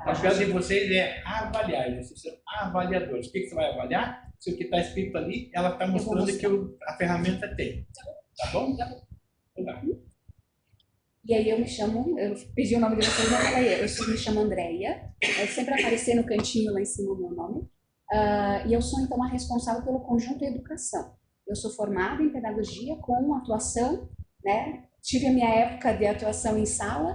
O papel de vocês é avaliar, vocês são avaliadores. O que você vai avaliar? Se o que está escrito ali, ela está mostrando que a ferramenta tem. Tá bom? Tá bom. Tá. E aí eu pedi o nome de vocês, mas falei, eu me chamo Andréia, sempre aparecer no cantinho lá em cima o meu nome, e eu sou então a responsável pelo conjunto educação. Eu sou formada em pedagogia com atuação, né, tive a minha época de atuação em sala,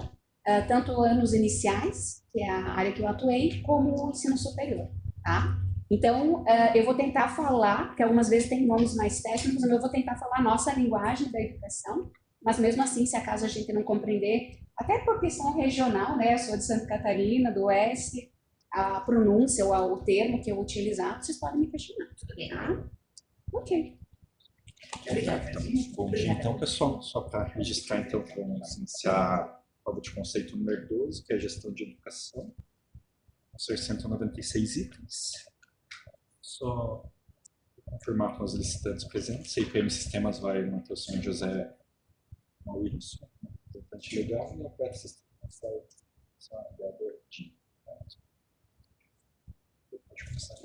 tanto anos iniciais, que é a área que eu atuei, como o ensino superior, tá? Então, eu vou tentar falar, porque algumas vezes tem nomes mais técnicos, mas eu vou tentar falar a nossa linguagem da educação, mas mesmo assim, se acaso a gente não compreender, até por questão regional, né, eu sou de Santa Catarina, do Oeste, a pronúncia ou o termo que eu utilizar, vocês podem me questionar, tudo bem? Tá? Ok. Bom dia, então, pessoal. Só para registrar, então, vamos iniciar a prova de conceito número 12, que é a gestão de educação. Vão ser 196 itens. Só confirmar com os licitantes presentes. CIPM Sistemas vai manter o senhor José Maurício, representante legal, e a PET Sistemas vai ser a Débora Tim. Pode começar.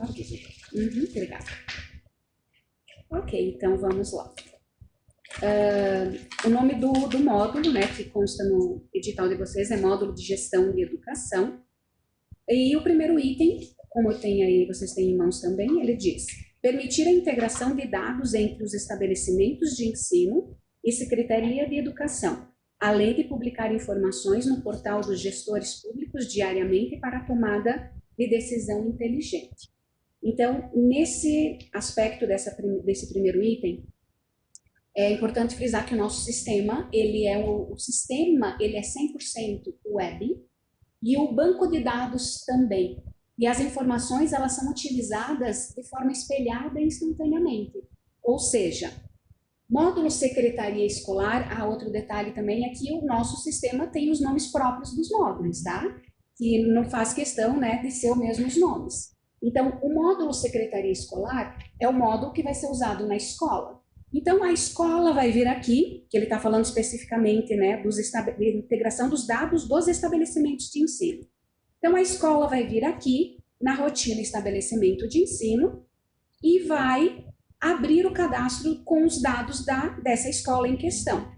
Obrigada. Ok, então vamos lá. O nome do módulo, né, que consta no edital de vocês, é Módulo de Gestão de Educação. E o primeiro item, como vocês têm em mãos também, ele diz: permitir a integração de dados entre os estabelecimentos de ensino e Secretaria de Educação, além de publicar informações no portal dos gestores públicos diariamente para a tomada de decisão inteligente. Então, nesse aspecto desse primeiro item, é importante frisar que o nosso sistema, ele é 100% web, e o banco de dados também. E as informações, elas são utilizadas de forma espelhada instantaneamente. Ou seja, módulo secretaria escolar, outro detalhe também é que o nosso sistema tem os nomes próprios dos módulos, tá? Que não faz questão, né, de ser os mesmos nomes. Então, o módulo secretaria escolar é o módulo que vai ser usado na escola. Então, a escola vai vir aqui, que ele está falando especificamente, né, de integração dos dados dos estabelecimentos de ensino. Então, a escola vai vir aqui, na rotina estabelecimento de ensino, e vai abrir o cadastro com os dados dessa escola em questão.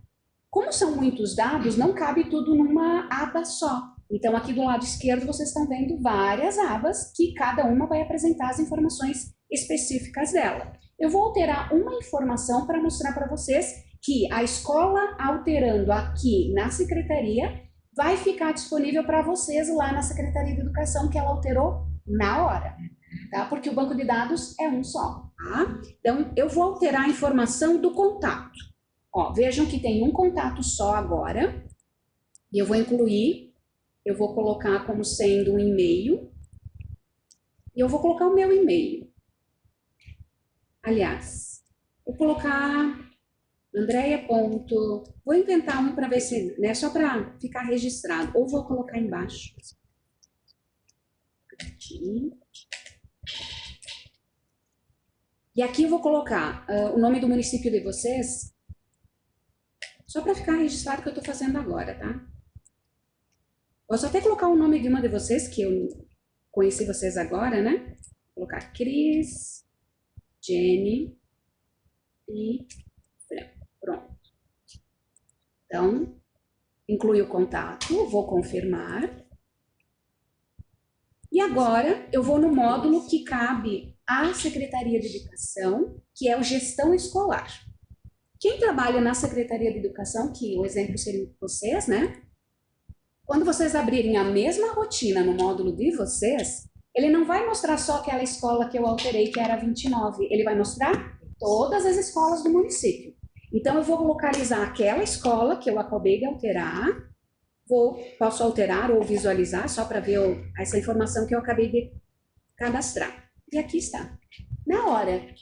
Como são muitos dados, não cabe tudo numa aba só. Então, aqui do lado esquerdo, vocês estão vendo várias abas, que cada uma vai apresentar as informações específicas dela. Eu vou alterar uma informação para mostrar para vocês que a escola, alterando aqui na secretaria, vai ficar disponível para vocês lá na Secretaria de Educação, que ela alterou na hora, tá? Porque o banco de dados é um só, tá? Então, eu vou alterar a informação do contato. Ó, vejam que tem um contato só agora, e eu vou incluir, eu vou colocar como sendo um e-mail, e eu vou colocar o meu e-mail. Aliás, vou colocar Andréia. Vou inventar um para ver se, né, só para ficar registrado, ou vou colocar embaixo. Aqui. E aqui eu vou colocar o nome do município de vocês, só para ficar registrado que eu estou fazendo agora, tá? Posso até colocar o nome de uma de vocês, que eu conheci vocês agora, né? Vou colocar Cris, Jenny e pronto. Então, inclui o contato, vou confirmar. E agora, eu vou no módulo que cabe à Secretaria de Educação, que é o Gestão Escolar. Quem trabalha na Secretaria de Educação, que o exemplo seria vocês, né? Quando vocês abrirem a mesma rotina no módulo de vocês, ele não vai mostrar só aquela escola que eu alterei, que era 29. Ele vai mostrar todas as escolas do município. Então, eu vou localizar aquela escola que eu acabei de alterar. Posso alterar ou visualizar, só para ver essa informação que eu acabei de cadastrar. E aqui está. Na hora.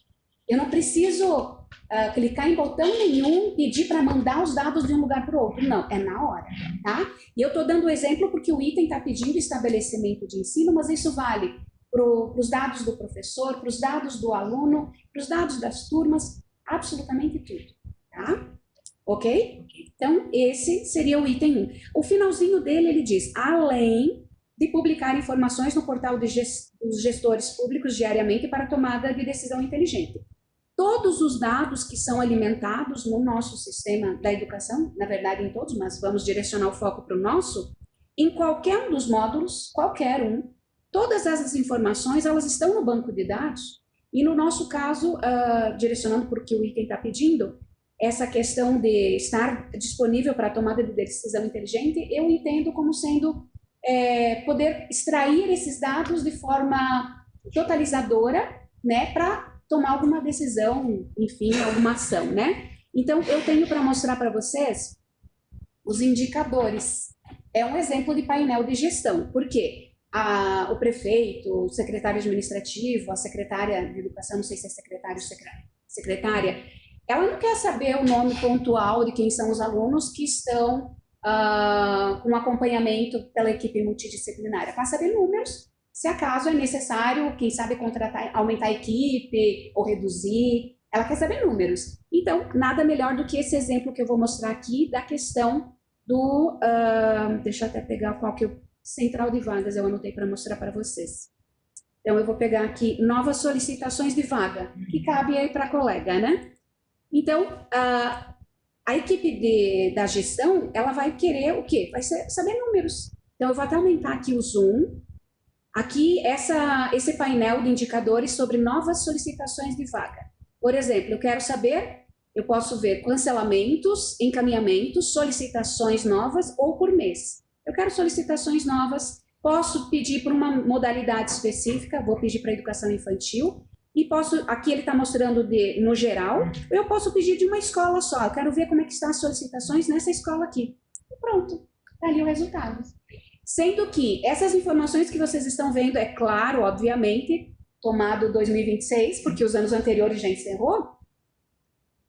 Eu não preciso clicar em botão nenhum, pedir para mandar os dados de um lugar para o outro. Não, é na hora, tá? E eu estou dando o exemplo porque o item está pedindo estabelecimento de ensino, mas isso vale para os dados do professor, para os dados do aluno, para os dados das turmas, absolutamente tudo, tá? Ok? Então, esse seria o item 1. O finalzinho dele, ele diz, além de publicar informações no portal dos gestores públicos diariamente para tomada de decisão inteligente. Todos os dados que são alimentados no nosso sistema da educação, na verdade em todos, mas vamos direcionar o foco para o nosso, em qualquer um dos módulos, qualquer um, todas essas informações, elas estão no banco de dados, e no nosso caso, direcionando para o que o item está pedindo, essa questão de estar disponível para a tomada de decisão inteligente, eu entendo como sendo poder extrair esses dados de forma totalizadora, né, para tomar alguma decisão, enfim, alguma ação, né? Então, eu tenho para mostrar para vocês os indicadores. É um exemplo de painel de gestão. Por quê? O prefeito, o secretário administrativo, a secretária de educação, não sei se é secretário ou secretária, ela não quer saber o nome pontual de quem são os alunos que estão com acompanhamento pela equipe multidisciplinar. Ela quer saber números, se acaso é necessário, quem sabe, contratar, aumentar a equipe ou reduzir. Ela quer saber números. Então, nada melhor do que esse exemplo que eu vou mostrar aqui da questão do... deixa eu até pegar qual que eu... Central de vagas, eu anotei para mostrar para vocês. Então, eu vou pegar aqui novas solicitações de vaga, que cabe aí para a colega, né? Então, a equipe da gestão, ela vai querer o quê? Vai saber números. Então, eu vou até aumentar aqui o zoom. Aqui, esse painel de indicadores sobre novas solicitações de vaga. Por exemplo, eu quero saber, eu posso ver cancelamentos, encaminhamentos, solicitações novas ou por mês. Eu quero solicitações novas, posso pedir por uma modalidade específica, vou pedir para educação infantil, e posso, aqui ele está mostrando no geral, eu posso pedir de uma escola só, eu quero ver como é que estão as solicitações nessa escola aqui. E pronto, está ali o resultado. Sendo que essas informações que vocês estão vendo, é claro, obviamente, tomado 2026, porque os anos anteriores já encerrou,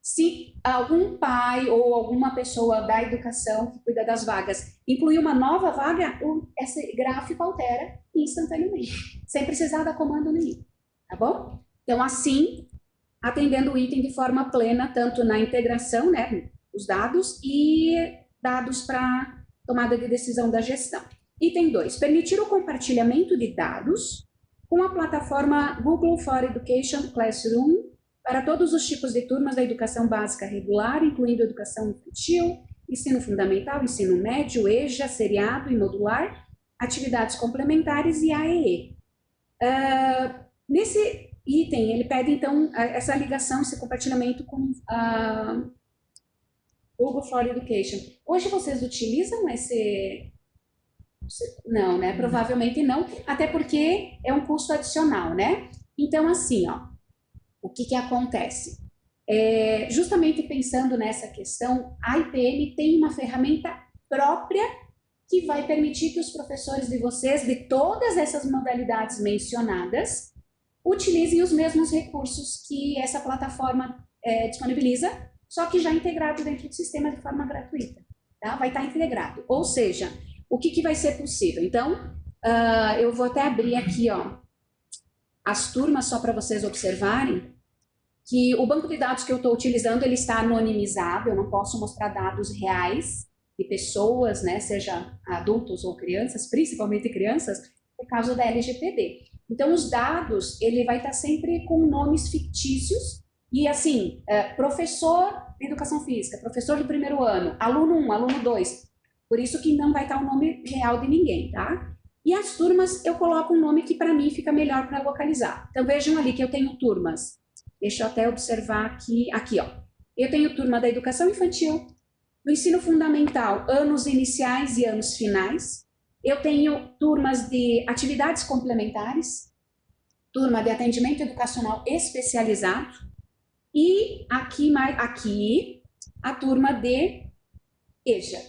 se algum pai ou alguma pessoa da educação que cuida das vagas incluir uma nova vaga, esse gráfico altera instantaneamente, sem precisar dar comando nenhum, tá bom? Então, assim, atendendo o item de forma plena, tanto na integração, né, os dados e dados para tomada de decisão da gestão. Item 2, permitir o compartilhamento de dados com a plataforma Google for Education Classroom para todos os tipos de turmas da educação básica regular, incluindo educação infantil, ensino fundamental, ensino médio, EJA, seriado e modular, atividades complementares e AEE. Nesse item, ele pede, então, essa ligação, esse compartilhamento com a Google for Education. Hoje vocês utilizam esse... Não, né? Provavelmente não, até porque é um custo adicional, né? Então, assim, ó, o que acontece? Justamente pensando nessa questão, a IPM tem uma ferramenta própria que vai permitir que os professores de vocês, de todas essas modalidades mencionadas, utilizem os mesmos recursos que essa plataforma disponibiliza, só que já integrado dentro do sistema de forma gratuita, tá? Vai estar integrado. Ou seja, o que vai ser possível? Então, eu vou até abrir aqui, ó, as turmas só para vocês observarem que o banco de dados que eu estou utilizando, ele está anonimizado, eu não posso mostrar dados reais de pessoas, né, seja adultos ou crianças, principalmente crianças, por causa da LGPD. Então, os dados, ele vai estar sempre com nomes fictícios, e assim, professor de educação física, professor de primeiro ano, aluno 1, aluno 2, por isso que não vai estar o nome real de ninguém, tá? E as turmas, eu coloco um nome que para mim fica melhor para localizar. Então, vejam ali que eu tenho turmas. Deixa eu até observar aqui, ó. Eu tenho turma da educação infantil, do ensino fundamental, anos iniciais e anos finais. Eu tenho turmas de atividades complementares, turma de atendimento educacional especializado e aqui a turma de EJA,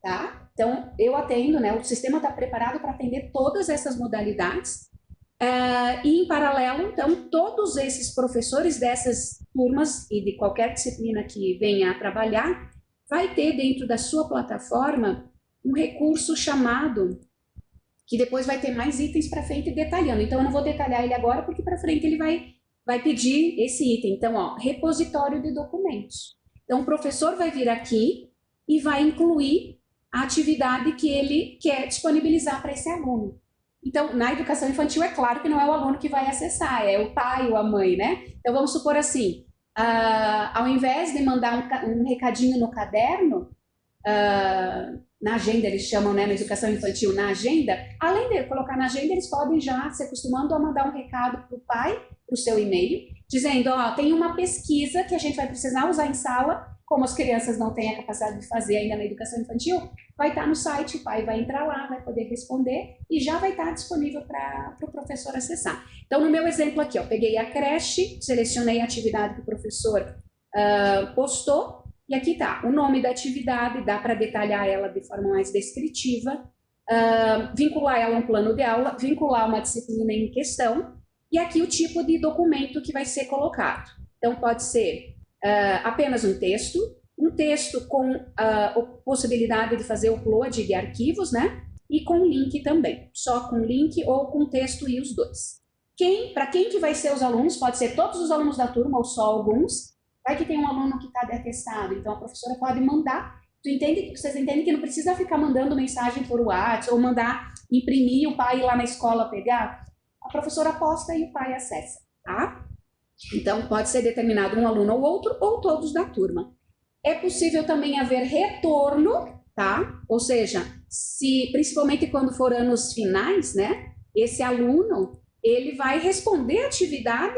tá? Então, eu atendo, né? O sistema está preparado para atender todas essas modalidades. E, em paralelo, então, todos esses professores dessas turmas e de qualquer disciplina que venha a trabalhar, vai ter dentro da sua plataforma um recurso chamado, que depois vai ter mais itens para frente detalhando. Então, eu não vou detalhar ele agora, porque para frente ele vai pedir esse item. Então, ó, repositório de documentos. Então, o professor vai vir aqui e vai incluir a atividade que ele quer disponibilizar para esse aluno. Então, na educação infantil, é claro que não é o aluno que vai acessar, é o pai ou a mãe, né? Então, vamos supor assim, ao invés de mandar um recadinho no caderno, na agenda eles chamam, né, na educação infantil, na agenda, além de colocar na agenda, eles podem já se acostumando a mandar um recado para o pai, para o seu e-mail, dizendo, ó, tem uma pesquisa que a gente vai precisar usar em sala, como as crianças não têm a capacidade de fazer ainda na educação infantil, vai estar no site, o pai vai entrar lá, vai poder responder e já vai estar disponível para o professor acessar. Então, no meu exemplo aqui, ó, peguei a creche, selecionei a atividade que o professor postou, e aqui está o nome da atividade, dá para detalhar ela de forma mais descritiva, vincular ela a um plano de aula, vincular uma disciplina em questão, e aqui o tipo de documento que vai ser colocado. Então, pode ser apenas um texto com a possibilidade de fazer upload de arquivos, né? E com link também, só com link ou com texto e os dois. Para quem que vai ser os alunos? Pode ser todos os alunos da turma ou só alguns. Vai que tem um aluno que está atestado, então a professora pode mandar. Vocês entendem que não precisa ficar mandando mensagem por WhatsApp ou mandar imprimir o pai ir lá na escola pegar? A professora posta e o pai acessa, tá? Então, pode ser determinado um aluno ou outro, ou todos da turma. É possível também haver retorno, tá? Ou seja, principalmente quando for anos finais, né? Esse aluno, ele vai responder a atividade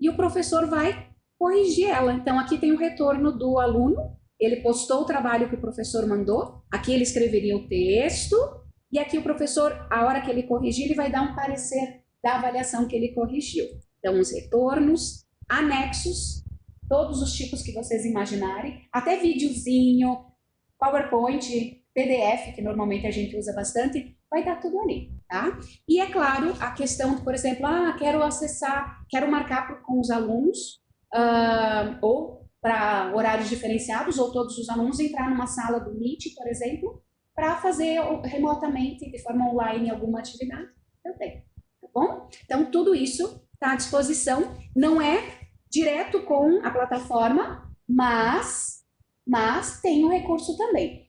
e o professor vai corrigir ela. Então, aqui tem o retorno do aluno, ele postou o trabalho que o professor mandou, aqui ele escreveria o texto, e aqui o professor, a hora que ele corrigir, ele vai dar um parecer da avaliação que ele corrigiu. Então, os retornos, anexos, todos os tipos que vocês imaginarem, até videozinho, PowerPoint, PDF, que normalmente a gente usa bastante, vai estar tudo ali, tá? E é claro, a questão, por exemplo, quero acessar, quero marcar com os alunos, ou para horários diferenciados, ou todos os alunos entrar numa sala do Meet, por exemplo, para fazer remotamente, de forma online, alguma atividade, também, tá bom? Então, tudo isso está à disposição, não é direto com a plataforma, mas tem o recurso também.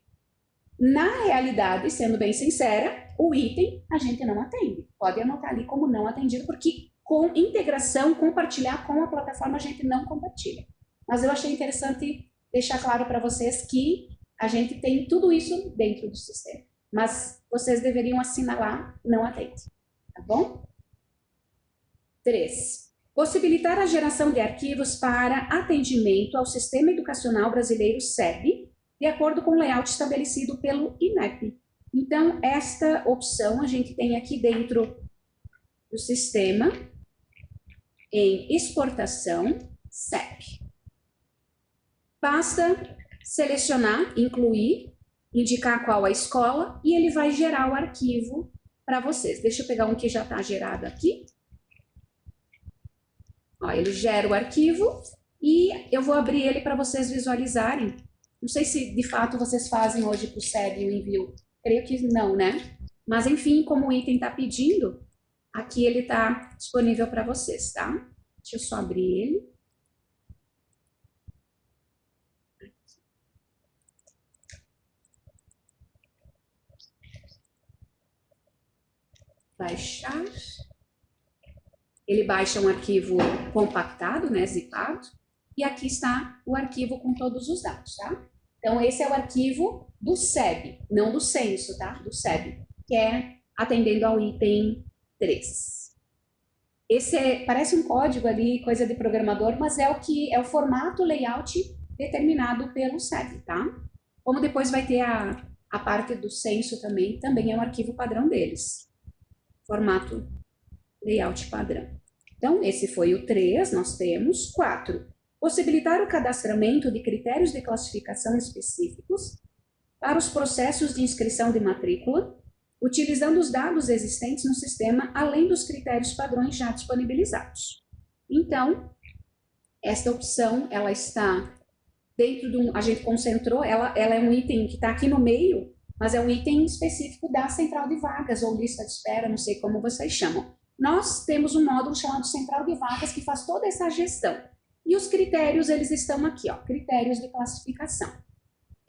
Na realidade, sendo bem sincera, o item a gente não atende. Pode anotar ali como não atendido, porque com integração, compartilhar com a plataforma, a gente não compartilha. Mas eu achei interessante deixar claro para vocês que a gente tem tudo isso dentro do sistema. Mas vocês deveriam assinalar, não atende. Tá bom? 3. Possibilitar a geração de arquivos para atendimento ao Sistema Educacional Brasileiro SEB, de acordo com o layout estabelecido pelo INEP. Então, esta opção a gente tem aqui dentro do sistema, em exportação SEB. Basta selecionar, incluir, indicar qual a escola e ele vai gerar o arquivo para vocês. Deixa eu pegar um que já está gerado aqui. Ó, ele gera o arquivo e eu vou abrir ele para vocês visualizarem. Não sei se de fato vocês fazem hoje para o SEB o envio. Creio que não, né? Mas enfim, como o item está pedindo, aqui ele está disponível para vocês, tá? Deixa eu só abrir ele. Baixar. Ele baixa um arquivo compactado, né, zipado, e aqui está o arquivo com todos os dados, tá? Então, esse é o arquivo do SEB, não do censo, tá? Do SEB, que é atendendo ao item 3. Esse parece um código ali, coisa de programador, mas é o formato, layout determinado pelo SEB, tá? Como depois vai ter a parte do censo também é um arquivo padrão deles. Formato, layout padrão. Então, esse foi o 3, nós temos 4. Possibilitar o cadastramento de critérios de classificação específicos para os processos de inscrição de matrícula, utilizando os dados existentes no sistema, além dos critérios padrões já disponibilizados. Então, esta opção, ela está dentro de a gente concentrou, ela é um item que está aqui no meio, mas é um item específico da central de vagas, ou lista de espera, não sei como vocês chamam. Nós temos um módulo chamado central de vagas que faz toda essa gestão. E os critérios, eles estão aqui, ó, critérios de classificação.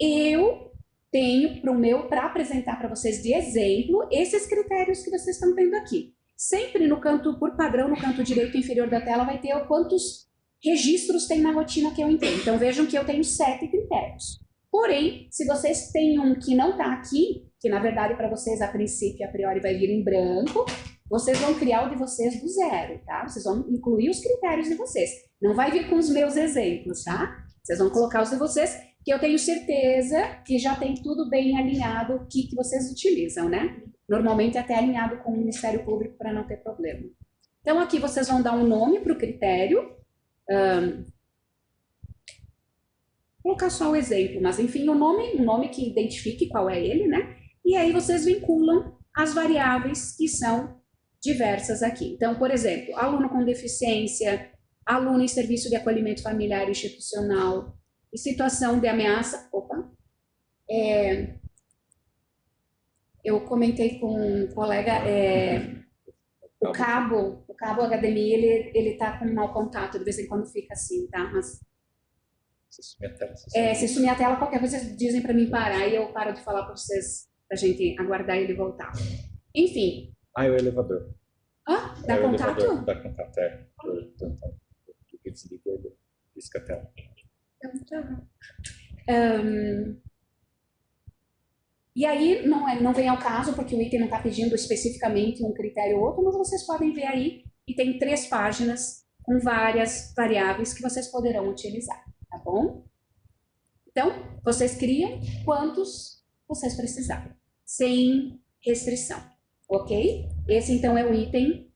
Eu tenho para apresentar para vocês de exemplo esses critérios que vocês estão vendo aqui. Sempre no canto, por padrão, no canto direito inferior da tela vai ter quantos registros tem na rotina que eu entrei. Então vejam que eu tenho 7 critérios. Porém, se vocês têm um que não está aqui, que na verdade para vocês a princípio, a priori vai vir em branco, vocês vão criar o de vocês do zero, tá? Vocês vão incluir os critérios de vocês. Não vai vir com os meus exemplos, tá? Vocês vão colocar os de vocês, que eu tenho certeza que já tem tudo bem alinhado, o que vocês utilizam, né? Normalmente até alinhado com o Ministério Público para não ter problema. Então aqui vocês vão dar um nome para o critério, colocar só o exemplo, mas enfim, um nome que identifique qual é ele, né? E aí vocês vinculam as variáveis que são diversas aqui. Então, por exemplo, aluno com deficiência, aluno em serviço de acolhimento familiar institucional, em situação de ameaça. Eu comentei com um colega, o cabo HDMI, ele tá com mau contato, de vez em quando fica assim, tá? Mas se sumir a tela, qualquer coisa vocês dizem para mim parar e eu paro de falar para vocês, pra gente aguardar ele voltar. Enfim. É o elevador. Dá contato? Elevador, dá contato, Eu desligo ele, pisca a tela. E aí, não vem ao caso, porque o item não está pedindo especificamente um critério ou outro, mas vocês podem ver aí, e tem 3 páginas com várias variáveis que vocês poderão utilizar, tá bom? Então, vocês criam quantos vocês precisarem, sem restrição, ok? Esse, então, é o item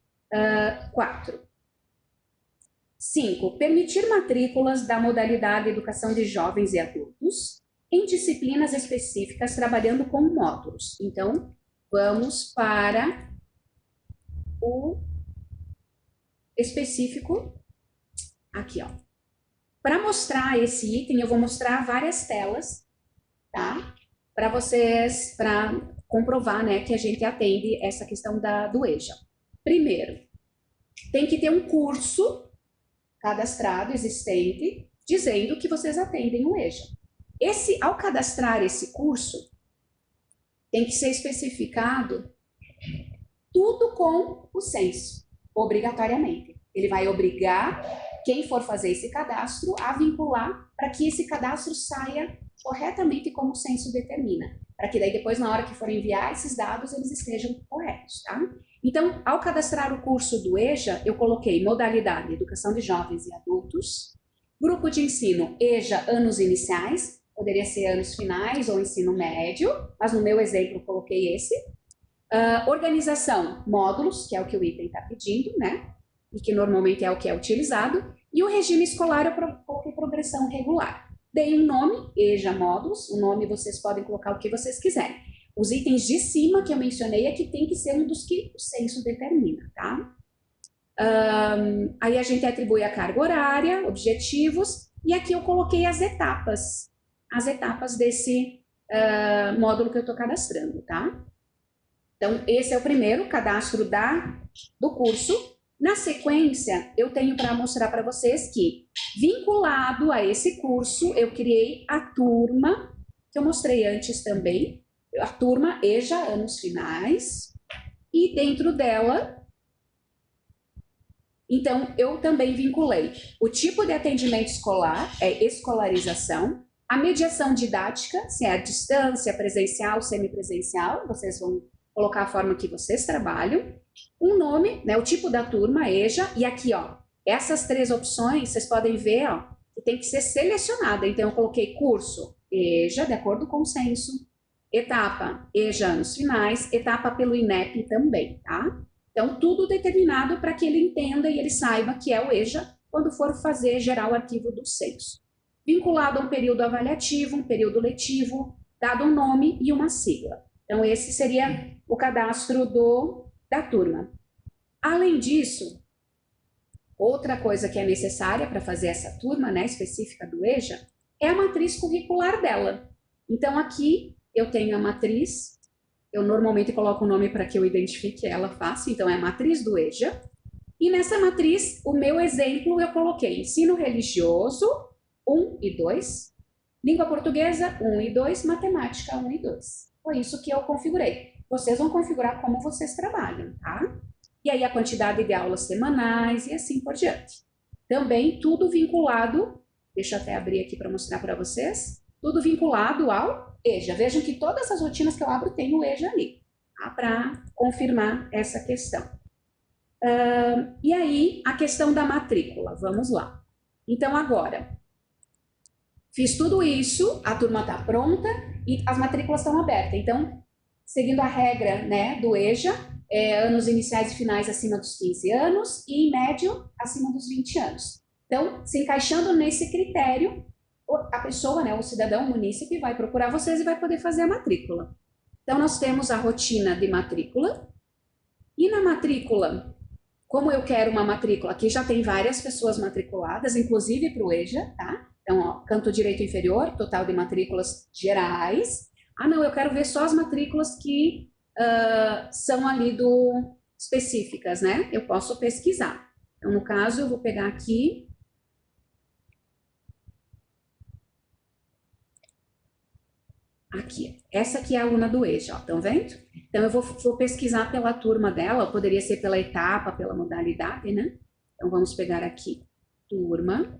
4. 5. Permitir matrículas da modalidade Educação de Jovens e Adultos em disciplinas específicas, trabalhando com módulos. Então, vamos para o específico aqui, ó. Para mostrar esse item, eu vou mostrar várias telas, tá? Para vocês, para comprovar, né, que a gente atende essa questão do EJA. Primeiro, tem que ter um curso cadastrado, existente, dizendo que vocês atendem o EJA. Ao cadastrar esse curso, tem que ser especificado tudo com o censo, obrigatoriamente. Ele vai obrigar quem for fazer esse cadastro a vincular para que esse cadastro saia corretamente como o censo determina, para que daí depois, na hora que for enviar esses dados, eles estejam corretos, tá? Então, ao cadastrar o curso do EJA, eu coloquei modalidade Educação de Jovens e Adultos, grupo de ensino EJA anos iniciais, poderia ser anos finais ou ensino médio, mas no meu exemplo eu coloquei esse. Organização, módulos, que é o que o item está pedindo, né? E que normalmente é o que é utilizado. E o regime escolar eu coloquei progressão regular. Dei um nome, EJA módulos, o nome vocês podem colocar o que vocês quiserem. Os itens de cima que eu mencionei é que tem que ser um dos que o censo determina, tá? Aí a gente atribui a carga horária, objetivos, e aqui eu coloquei as etapas desse módulo que eu estou cadastrando, tá? Então, esse é o primeiro, cadastro do curso. Na sequência, eu tenho para mostrar para vocês que, vinculado a esse curso, eu criei a turma, que eu mostrei antes também, a turma EJA anos finais, e dentro dela, então, eu também vinculei o tipo de atendimento escolar, é escolarização, a mediação didática, se é a distância, presencial, semipresencial, vocês vão colocar a forma que vocês trabalham, um nome, né, o tipo da turma, EJA, e aqui, ó, essas 3 opções, vocês podem ver, ó, que tem que ser selecionada. Então, eu coloquei curso EJA, de acordo com o censo, etapa EJA anos finais, etapa pelo INEP também, tá? Então, tudo determinado para que ele entenda e ele saiba que é o EJA quando for gerar o arquivo do censo. Vinculado a um período avaliativo, um período letivo, dado um nome e uma sigla. Então, esse seria o cadastro da turma. Além disso, outra coisa que é necessária para fazer essa turma, né, específica do EJA, é a matriz curricular dela. Então, aqui eu tenho a matriz, eu normalmente coloco o nome para que eu identifique ela fácil, então é a matriz do EJA. E nessa matriz, o meu exemplo eu coloquei ensino religioso 1 e 2, Língua portuguesa, 1 e 2, matemática, 1 e 2. Foi isso que eu configurei. Vocês vão configurar como vocês trabalham, tá? E aí a quantidade de aulas semanais e assim por diante. Também tudo vinculado, deixa eu até abrir aqui para mostrar para vocês, tudo vinculado ao EJA. Vejam que todas as rotinas que eu abro tem o EJA ali, tá? Para confirmar essa questão. E aí, a questão da matrícula, vamos lá. Então, agora, fiz tudo isso, a turma está pronta e as matrículas estão abertas. Então, seguindo a regra, né, do EJA, anos iniciais e finais acima dos 15 anos e, em médio, acima dos 20 anos. Então, se encaixando nesse critério, a pessoa, né, o cidadão, o munícipe, vai procurar vocês e vai poder fazer a matrícula. Então, nós temos a rotina de matrícula. E na matrícula, como eu quero uma matrícula, aqui já tem várias pessoas matriculadas, inclusive para o EJA, tá? Então, ó, canto direito inferior, total de matrículas gerais. Ah, não, eu quero ver só as matrículas que são ali específicas, né? Eu posso pesquisar. Então, no caso, eu vou pegar aqui. Aqui, essa aqui é a aluna do EJA, ó, estão vendo? Então, eu vou pesquisar pela turma dela, poderia ser pela etapa, pela modalidade, né? Então, vamos pegar aqui, turma,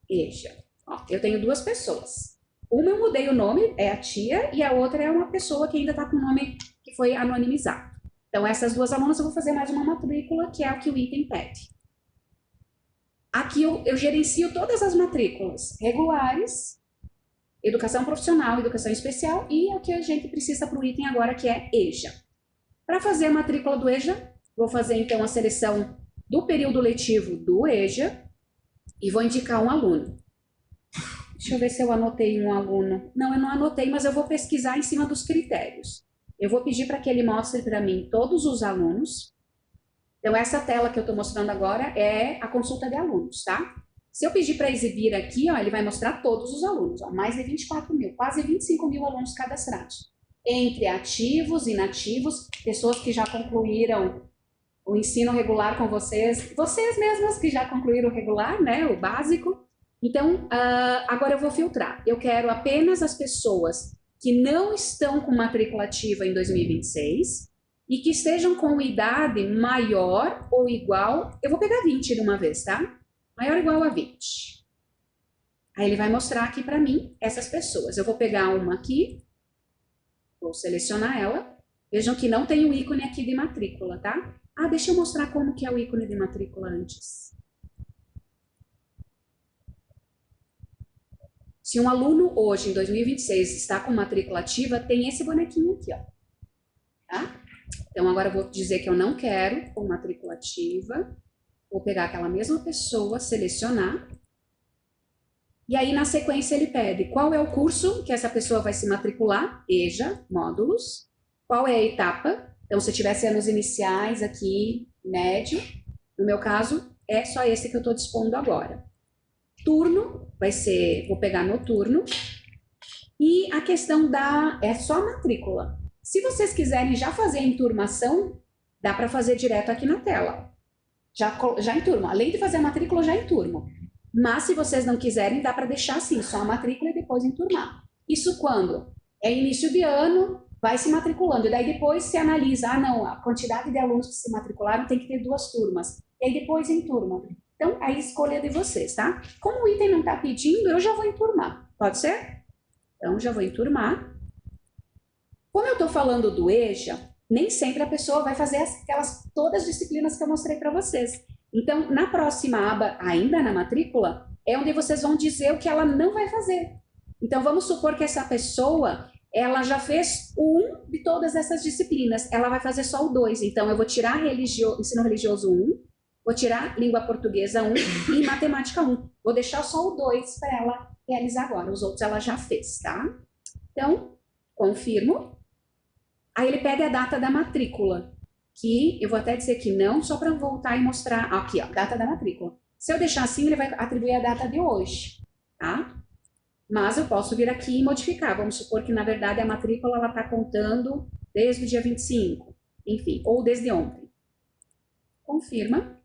EJA. Ó, eu tenho duas pessoas. Uma eu mudei o nome, é a tia, e a outra é uma pessoa que ainda está com o nome que foi anonimizado. Então, essas duas alunas eu vou fazer mais uma matrícula, que é o que o item pede. Aqui eu gerencio todas as matrículas regulares, educação profissional, educação especial e o que a gente precisa para o item agora, que é EJA. Para fazer a matrícula do EJA, vou fazer então a seleção do período letivo do EJA e vou indicar um aluno. Deixa eu ver se eu anotei um aluno. Não, eu não anotei, mas eu vou pesquisar em cima dos critérios. Eu vou pedir para que ele mostre para mim todos os alunos. Então, essa tela que eu estou mostrando agora é a consulta de alunos, tá? Se eu pedir para exibir aqui, ó, ele vai mostrar todos os alunos, ó, mais de 24 mil, quase 25 mil alunos cadastrados. Entre ativos, inativos, pessoas que já concluíram o ensino regular com vocês mesmas que já concluíram o regular, né, o básico. Então, agora eu vou filtrar. Eu quero apenas as pessoas que não estão com matrícula ativa em 2026 e que estejam com idade maior ou igual, eu vou pegar 20 de uma vez, tá? Maior ou igual a 20. Aí ele vai mostrar aqui para mim essas pessoas. Eu vou pegar uma aqui, vou selecionar ela. Vejam que não tem o ícone aqui de matrícula, tá? Ah, deixa eu mostrar como que é o ícone de matrícula antes. Se um aluno hoje, em 2026, está com matrícula ativa, tem esse bonequinho aqui, ó. Tá? Então, agora eu vou dizer que eu não quero com matrícula ativa. Vou pegar aquela mesma pessoa, selecionar. E aí, na sequência, ele pede qual é o curso que essa pessoa vai se matricular, EJA, módulos. Qual é a etapa? Então, se tivesse anos iniciais aqui, médio. No meu caso, é só esse que eu estou dispondo agora. Turno, vai ser, vou pegar noturno. E a questão é só matrícula. Se vocês quiserem já fazer a enturmação, dá para fazer direto aqui na tela. Já enturma. Além de fazer a matrícula, já enturma. Mas se vocês não quiserem, dá para deixar assim, só a matrícula e depois enturmar. Isso quando é início de ano, vai se matriculando. E daí depois se analisa, ah não, a quantidade de alunos que se matricularam tem que ter 2 turmas. E aí depois enturma. Então, é a escolha de vocês, tá? Como o item não está pedindo, eu já vou enturmar. Pode ser? Então, já vou enturmar. Como eu estou falando do EJA, nem sempre a pessoa vai fazer todas as disciplinas que eu mostrei para vocês. Então, na próxima aba, ainda na matrícula, é onde vocês vão dizer o que ela não vai fazer. Então, vamos supor que essa pessoa, ela já fez o 1 de todas essas disciplinas. Ela vai fazer só o 2. Então, eu vou tirar ensino religioso 1, vou tirar língua portuguesa 1 e matemática 1. Vou deixar só o 2 para ela realizar agora. Os outros ela já fez, tá? Então, confirmo. Aí ele pede a data da matrícula, que eu vou até dizer que não, só para voltar e mostrar. Aqui, ó, data da matrícula. Se eu deixar assim, ele vai atribuir a data de hoje, tá? Mas eu posso vir aqui e modificar. Vamos supor que, na verdade, a matrícula ela está contando desde o dia 25, enfim, ou desde ontem. Confirma.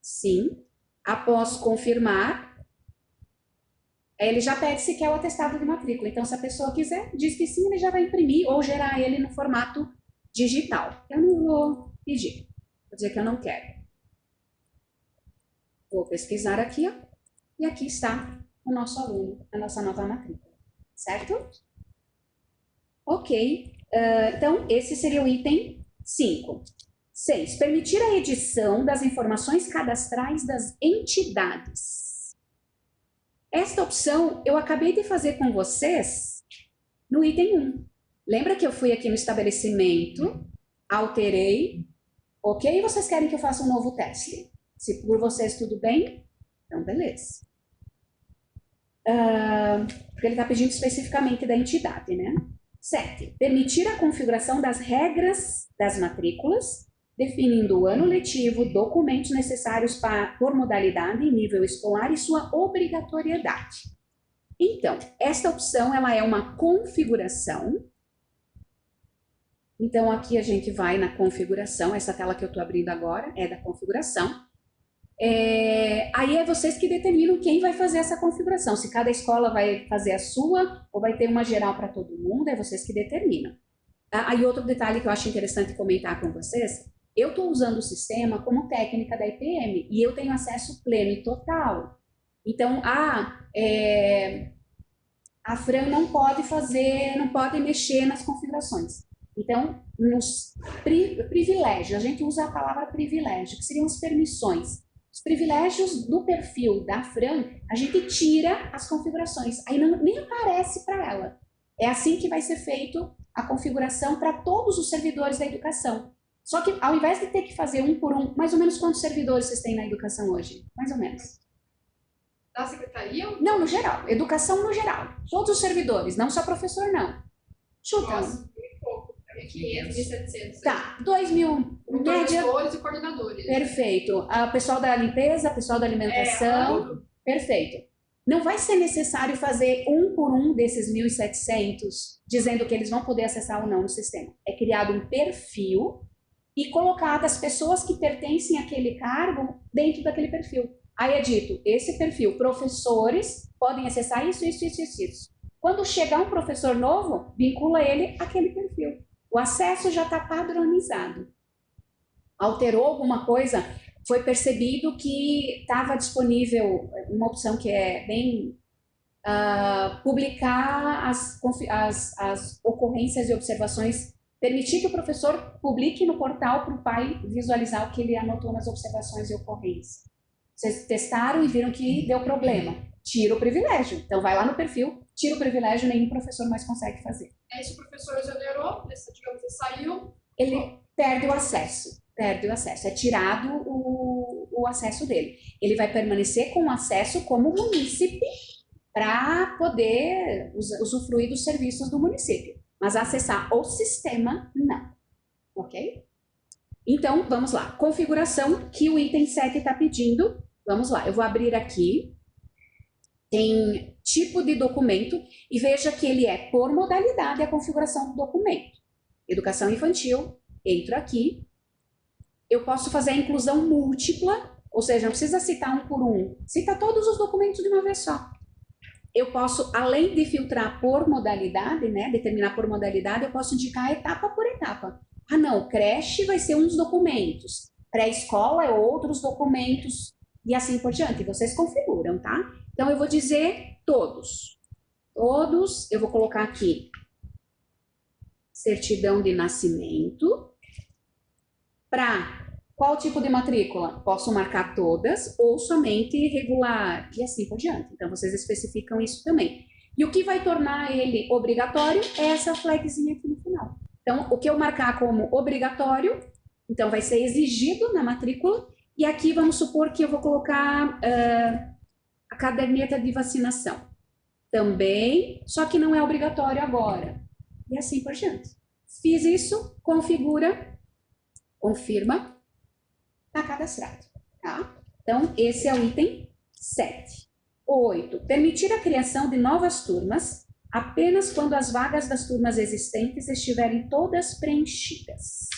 Sim. Após confirmar, ele já pede se quer o atestado de matrícula. Então, se a pessoa quiser, diz que sim, ele já vai imprimir ou gerar ele no formato digital. Eu não vou pedir, vou dizer que eu não quero. Vou pesquisar aqui, ó, e aqui está o nosso aluno, a nossa nova matrícula, certo? Ok, então esse seria o item 5. 6. Permitir a edição das informações cadastrais das entidades. Esta opção eu acabei de fazer com vocês no item 1. Lembra que eu fui aqui no estabelecimento, alterei, ok? E vocês querem que eu faça um novo teste? Se por vocês tudo bem, então beleza. Porque ele está pedindo especificamente da entidade, né? 7. Permitir a configuração das regras das matrículas, definindo o ano letivo, documentos necessários por modalidade e nível escolar e sua obrigatoriedade. Então, esta opção ela é uma configuração. Então, aqui a gente vai na configuração, essa tela que eu estou abrindo agora é da configuração. Aí é vocês que determinam quem vai fazer essa configuração, se cada escola vai fazer a sua ou vai ter uma geral para todo mundo, é vocês que determinam. Aí outro detalhe que eu acho interessante comentar com vocês, eu estou usando o sistema como técnica da IPM e eu tenho acesso pleno e total. Então, a Fran não pode fazer, não pode mexer nas configurações. Então, nos privilégios, a gente usa a palavra privilégio, que seriam as permissões. Os privilégios do perfil da Fran, a gente tira as configurações, aí nem aparece para ela. É assim que vai ser feito a configuração para todos os servidores da educação. Só que ao invés de ter que fazer um por um, mais ou menos quantos servidores vocês têm na educação hoje? Mais ou menos. Da secretaria? Não, no geral. Educação no geral. Todos os servidores, não só professor, não. Chuta. Nossa, muito pouco. 500, 1.700. Tá, 2.000. Média. Professores e coordenadores. Perfeito. O pessoal da limpeza, o pessoal da alimentação. Perfeito. Não vai ser necessário fazer um por um desses 1.700, dizendo que eles vão poder acessar ou não no sistema. É criado um perfil e colocado as pessoas que pertencem àquele cargo dentro daquele perfil. Aí é dito, esse perfil, professores podem acessar isso. Quando chegar um professor novo, vincula ele àquele perfil. O acesso já está padronizado. Alterou alguma coisa, foi percebido que estava disponível uma opção que é bem publicar as ocorrências e observações, permitir que o professor publique no portal para o pai visualizar o que ele anotou nas observações e ocorrências. Vocês testaram e viram que deu problema. Tira o privilégio. Então, vai lá no perfil, tira o privilégio, nenhum professor mais consegue fazer. Se o professor exonerou, digamos que saiu... Ele perde o acesso. É tirado o acesso dele. Ele vai permanecer com o acesso como munícipe para poder usufruir dos serviços do município. Mas acessar o sistema, não. Ok? Então, vamos lá. Configuração que o item 7 está pedindo. Vamos lá, eu vou abrir aqui. Tem tipo de documento e veja que ele é por modalidade a configuração do documento. Educação infantil, entro aqui. Eu posso fazer a inclusão múltipla, ou seja, não precisa citar um por um. Cita todos os documentos de uma vez só. Eu posso, além de filtrar por modalidade, né, determinar por modalidade, eu posso indicar etapa por etapa. Ah, não, creche vai ser uns documentos, pré-escola é outros documentos, e assim por diante. Vocês configuram, tá? Então, eu vou dizer todos. Todos, eu vou colocar aqui certidão de nascimento. Para qual tipo de matrícula? Posso marcar todas ou somente regular, e assim por diante. Então, vocês especificam isso também. E o que vai tornar ele obrigatório é essa flagzinha aqui no final. Então, o que eu marcar como obrigatório, então vai ser exigido na matrícula, e aqui vamos supor que eu vou colocar a caderneta de vacinação. Também, só que não é obrigatório agora. E assim por diante. Fiz isso, configura, confirma, está cadastrado. Tá? Então, esse é o item 7. 8. Permitir a criação de novas turmas apenas quando as vagas das turmas existentes estiverem todas preenchidas.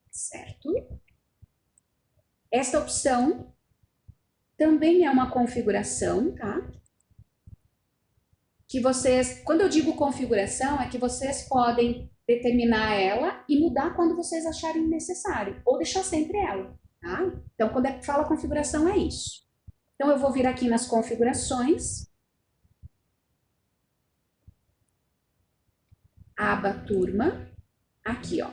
Certo? Esta opção também é uma configuração, tá? Que vocês, quando eu digo configuração, é que vocês podem determinar ela e mudar quando vocês acharem necessário, ou deixar sempre ela, tá? Então, quando fala configuração, é isso. Então, eu vou vir aqui nas configurações, aba turma, aqui, ó.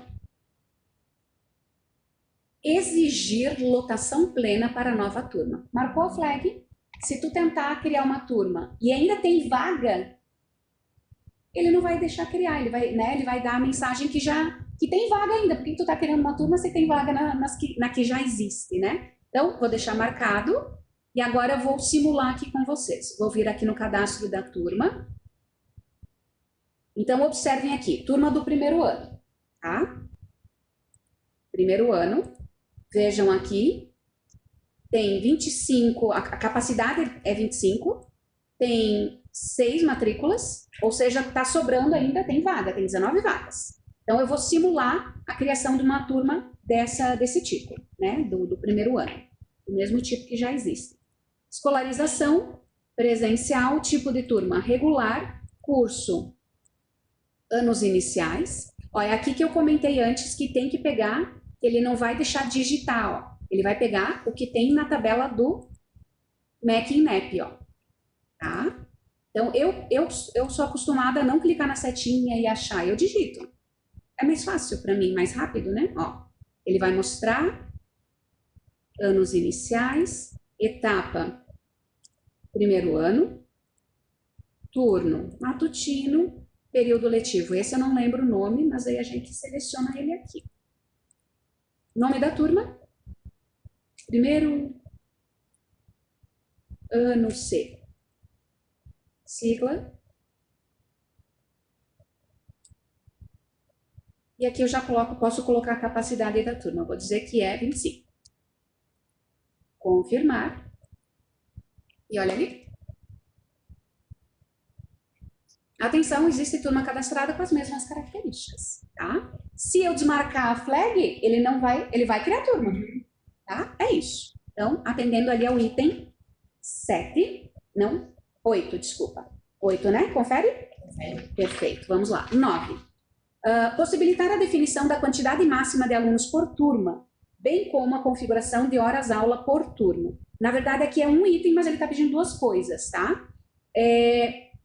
Exigir lotação plena para a nova turma. Marcou a flag? Se tu tentar criar uma turma e ainda tem vaga, ele não vai deixar criar, ele vai dar a mensagem que tem vaga ainda, porque tu está criando uma turma, você tem vaga na que já existe, né? Então, vou deixar marcado e agora eu vou simular aqui com vocês. Vou vir aqui no cadastro da turma. Então, observem aqui, turma do primeiro ano, tá? Primeiro ano, vejam aqui, tem 25, a capacidade é 25, tem 6 matrículas, ou seja, está sobrando ainda, tem vaga, tem 19 vagas. Então, eu vou simular a criação de uma turma desse tipo, né, do primeiro ano, do mesmo tipo que já existe. Escolarização, presencial, tipo de turma regular, curso, anos iniciais. Ó, é aqui que eu comentei antes que tem que pegar, ele não vai deixar digitar, ó. Ele vai pegar o que tem na tabela do MEC e INEP, ó. Tá? Então, eu sou acostumada a não clicar na setinha e achar, eu digito. É mais fácil para mim, mais rápido, né? Ó, ele vai mostrar anos iniciais, etapa primeiro ano, turno matutino, período letivo. Esse eu não lembro o nome, mas aí a gente seleciona ele aqui. Nome da turma? Primeiro ano C. Sigla. E aqui eu já posso colocar a capacidade da turma. Vou dizer que é 25. Confirmar. E olha ali. Atenção, existe turma cadastrada com as mesmas características, tá? Se eu desmarcar a flag, ele vai criar turma, tá? É isso. Então, atendendo ali ao item 7, não, 8, desculpa. 8, né? Confere? Confere. Perfeito, vamos lá. 9. Possibilitar a definição da quantidade máxima de alunos por turma, bem como a configuração de horas-aula por turma. Na verdade, aqui é um item, mas ele está pedindo duas coisas, tá?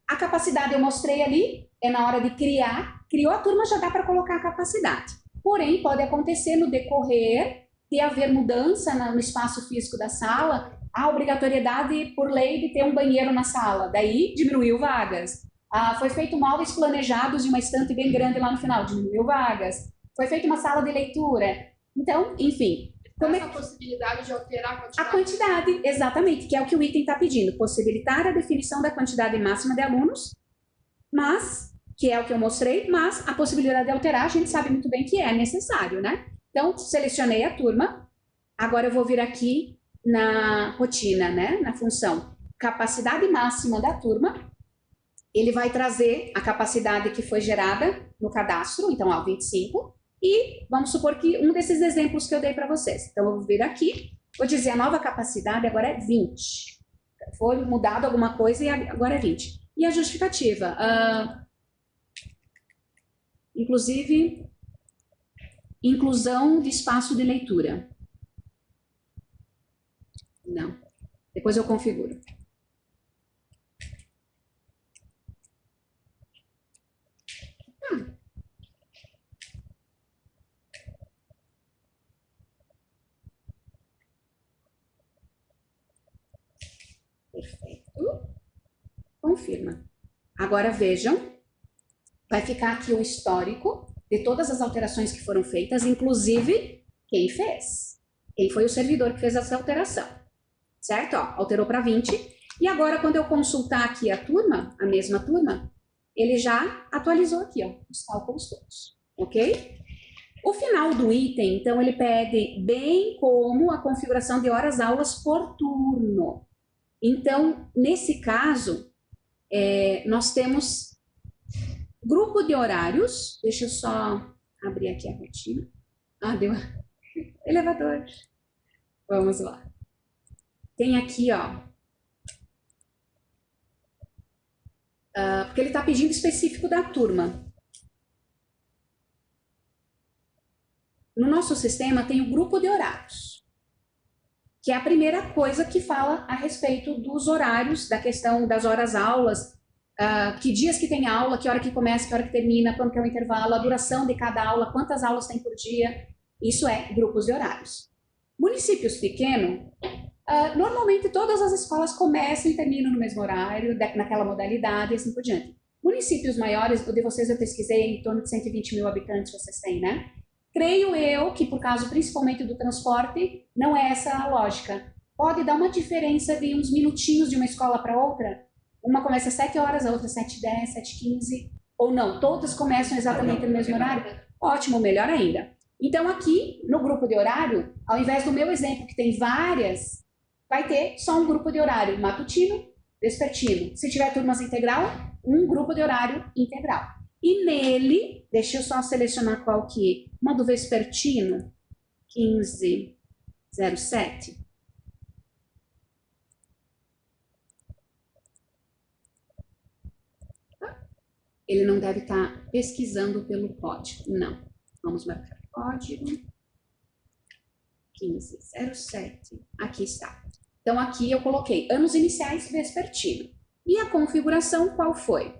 A capacidade eu mostrei ali, é na hora de criar. Criou a turma, já dá para colocar a capacidade. Porém, pode acontecer no decorrer de haver mudança no espaço físico da sala, a obrigatoriedade por lei de ter um banheiro na sala, daí diminuiu vagas. Foi feito móveis planejados e uma estante bem grande lá no final, diminuiu vagas. Foi feita uma sala de leitura. Então, enfim. Essa possibilidade de alterar a quantidade? A quantidade, exatamente, que é o que o item está pedindo. Possibilitar a definição da quantidade máxima de alunos, mas, que é o que eu mostrei, mas a possibilidade de alterar, a gente sabe muito bem que é necessário, né? Então, selecionei a turma. Agora eu vou vir aqui na rotina, né? Na função capacidade máxima da turma. Ele vai trazer a capacidade que foi gerada no cadastro, então, ó, 25. E vamos supor que um desses exemplos que eu dei para vocês. Então, eu vou vir aqui, vou dizer a nova capacidade agora é 20. Foi mudado alguma coisa e agora é 20. E a justificativa? Inclusive, inclusão de espaço de leitura. Não. Depois eu configuro. Perfeito. Confirma. Agora vejam, vai ficar aqui o histórico de todas as alterações que foram feitas, inclusive quem fez. Quem foi o servidor que fez essa alteração. Certo? Ó, alterou para 20. E agora, quando eu consultar aqui a turma, a mesma turma, ele já atualizou aqui, ó, os cálculos todos. Ok? O final do item, então, ele pede bem como a configuração de horas-aulas por turno. Então, nesse caso, nós temos grupo de horários. Deixa eu só abrir aqui a rotina. Deu elevador. Vamos lá. tem aqui, ó. Porque ele está pedindo específico da turma. No nosso sistema tem o grupo de horários, que é a primeira coisa que fala a respeito dos horários, da questão das horas-aulas, que dias que tem aula, que hora que começa, que hora que termina, quando que é o intervalo, a duração de cada aula, quantas aulas tem por dia. Isso é grupos de horários. Municípios pequenos, normalmente todas as escolas começam e terminam no mesmo horário, naquela modalidade e assim por diante. Municípios maiores, o de vocês eu pesquisei, em torno de 120 mil habitantes vocês têm, né? Creio eu que, por causa principalmente do transporte, não é essa a lógica. Pode dar uma diferença de uns minutinhos de uma escola para outra. Uma começa às 7 horas, a outra às 7h10, 7h15. Ou não, todas começam exatamente no mesmo horário. Ótimo, melhor ainda. Então, aqui, no grupo de horário, ao invés do meu exemplo, que tem várias, vai ter só um grupo de horário matutino, vespertino. Se tiver turmas integral, um grupo de horário integral. E nele, deixa eu só selecionar qual que é. Modo vespertino, 1507. Ele não deve estar pesquisando pelo código, não. Vamos marcar código. 1507. Aqui está. Então, aqui eu coloquei anos iniciais vespertino. E a configuração qual foi?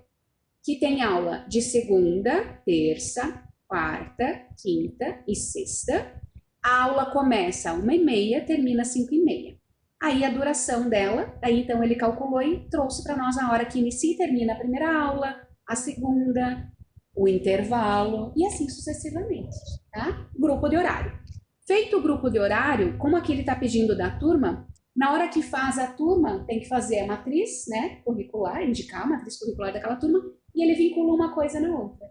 Que tem aula de segunda, terça, quarta, quinta e sexta. A aula começa às 1h30, termina às 5h30. Aí a duração dela, aí então ele calculou e trouxe para nós a hora que inicia e termina a primeira aula, a segunda, o intervalo e assim sucessivamente, tá? Grupo de horário. Feito o grupo de horário, como aqui ele está pedindo da turma, na hora que faz a turma, tem que fazer a matriz, né, curricular, indicar a matriz curricular daquela turma, e ele vincula uma coisa na outra,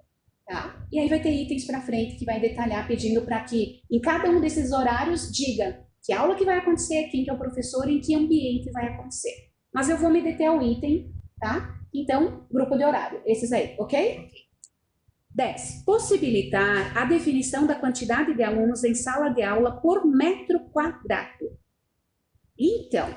tá? E aí vai ter itens para frente que vai detalhar, pedindo para que em cada um desses horários diga que aula que vai acontecer, quem que é o professor e em que ambiente vai acontecer. Mas eu vou me deter ao item, tá? Então, grupo de horário, esses aí, ok? 10. Possibilitar a definição da quantidade de alunos em sala de aula por metro quadrado. Então,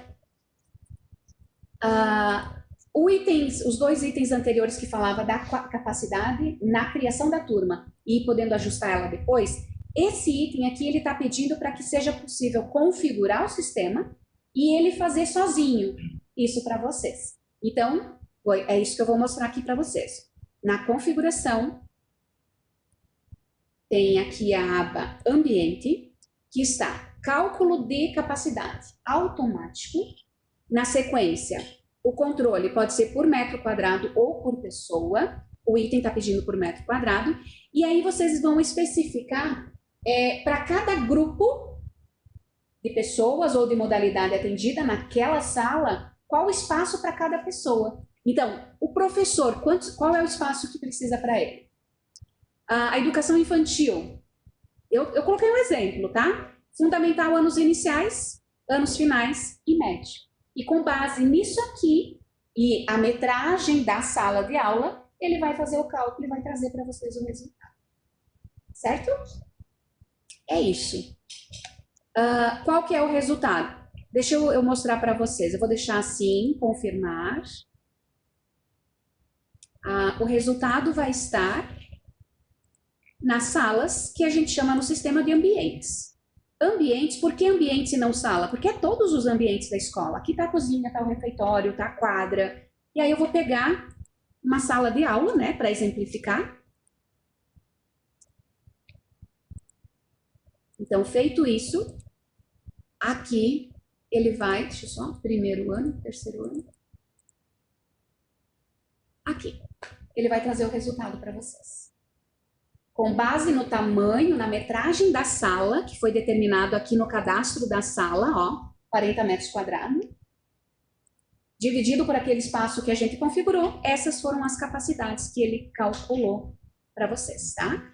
os dois itens anteriores que falava da capacidade na criação da turma e podendo ajustar ela depois, esse item aqui ele está pedindo para que seja possível configurar o sistema e ele fazer sozinho isso para vocês. Então, é isso que eu vou mostrar aqui para vocês. Na configuração, tem aqui a aba Ambiente, que está Cálculo de capacidade automático. Na sequência, o controle pode ser por metro quadrado ou por pessoa. O item está pedindo por metro quadrado. E aí vocês vão especificar para cada grupo de pessoas ou de modalidade atendida naquela sala, qual o espaço para cada pessoa. Então, o professor, qual é o espaço que precisa para ele? A educação infantil. Eu coloquei um exemplo, tá? Fundamental, anos iniciais, anos finais e médio. E com base nisso aqui, e a metragem da sala de aula, ele vai fazer o cálculo e vai trazer para vocês o resultado. Certo? É isso. Qual que é o resultado? Deixa eu mostrar para vocês. Eu vou deixar assim, confirmar. O resultado vai estar nas salas que a gente chama no sistema de ambientes. Ambientes, por que ambientes e não sala? Porque é todos os ambientes da escola. Aqui está a cozinha, está o refeitório, está a quadra. E aí eu vou pegar uma sala de aula, né, para exemplificar. Então, feito isso, aqui ele vai, deixa eu só, primeiro ano, terceiro ano. Aqui, ele vai trazer o resultado para vocês. Com base no tamanho, na metragem da sala, que foi determinado aqui no cadastro da sala, ó, 40 metros quadrados, dividido por aquele espaço que a gente configurou, essas foram as capacidades que ele calculou para vocês, tá?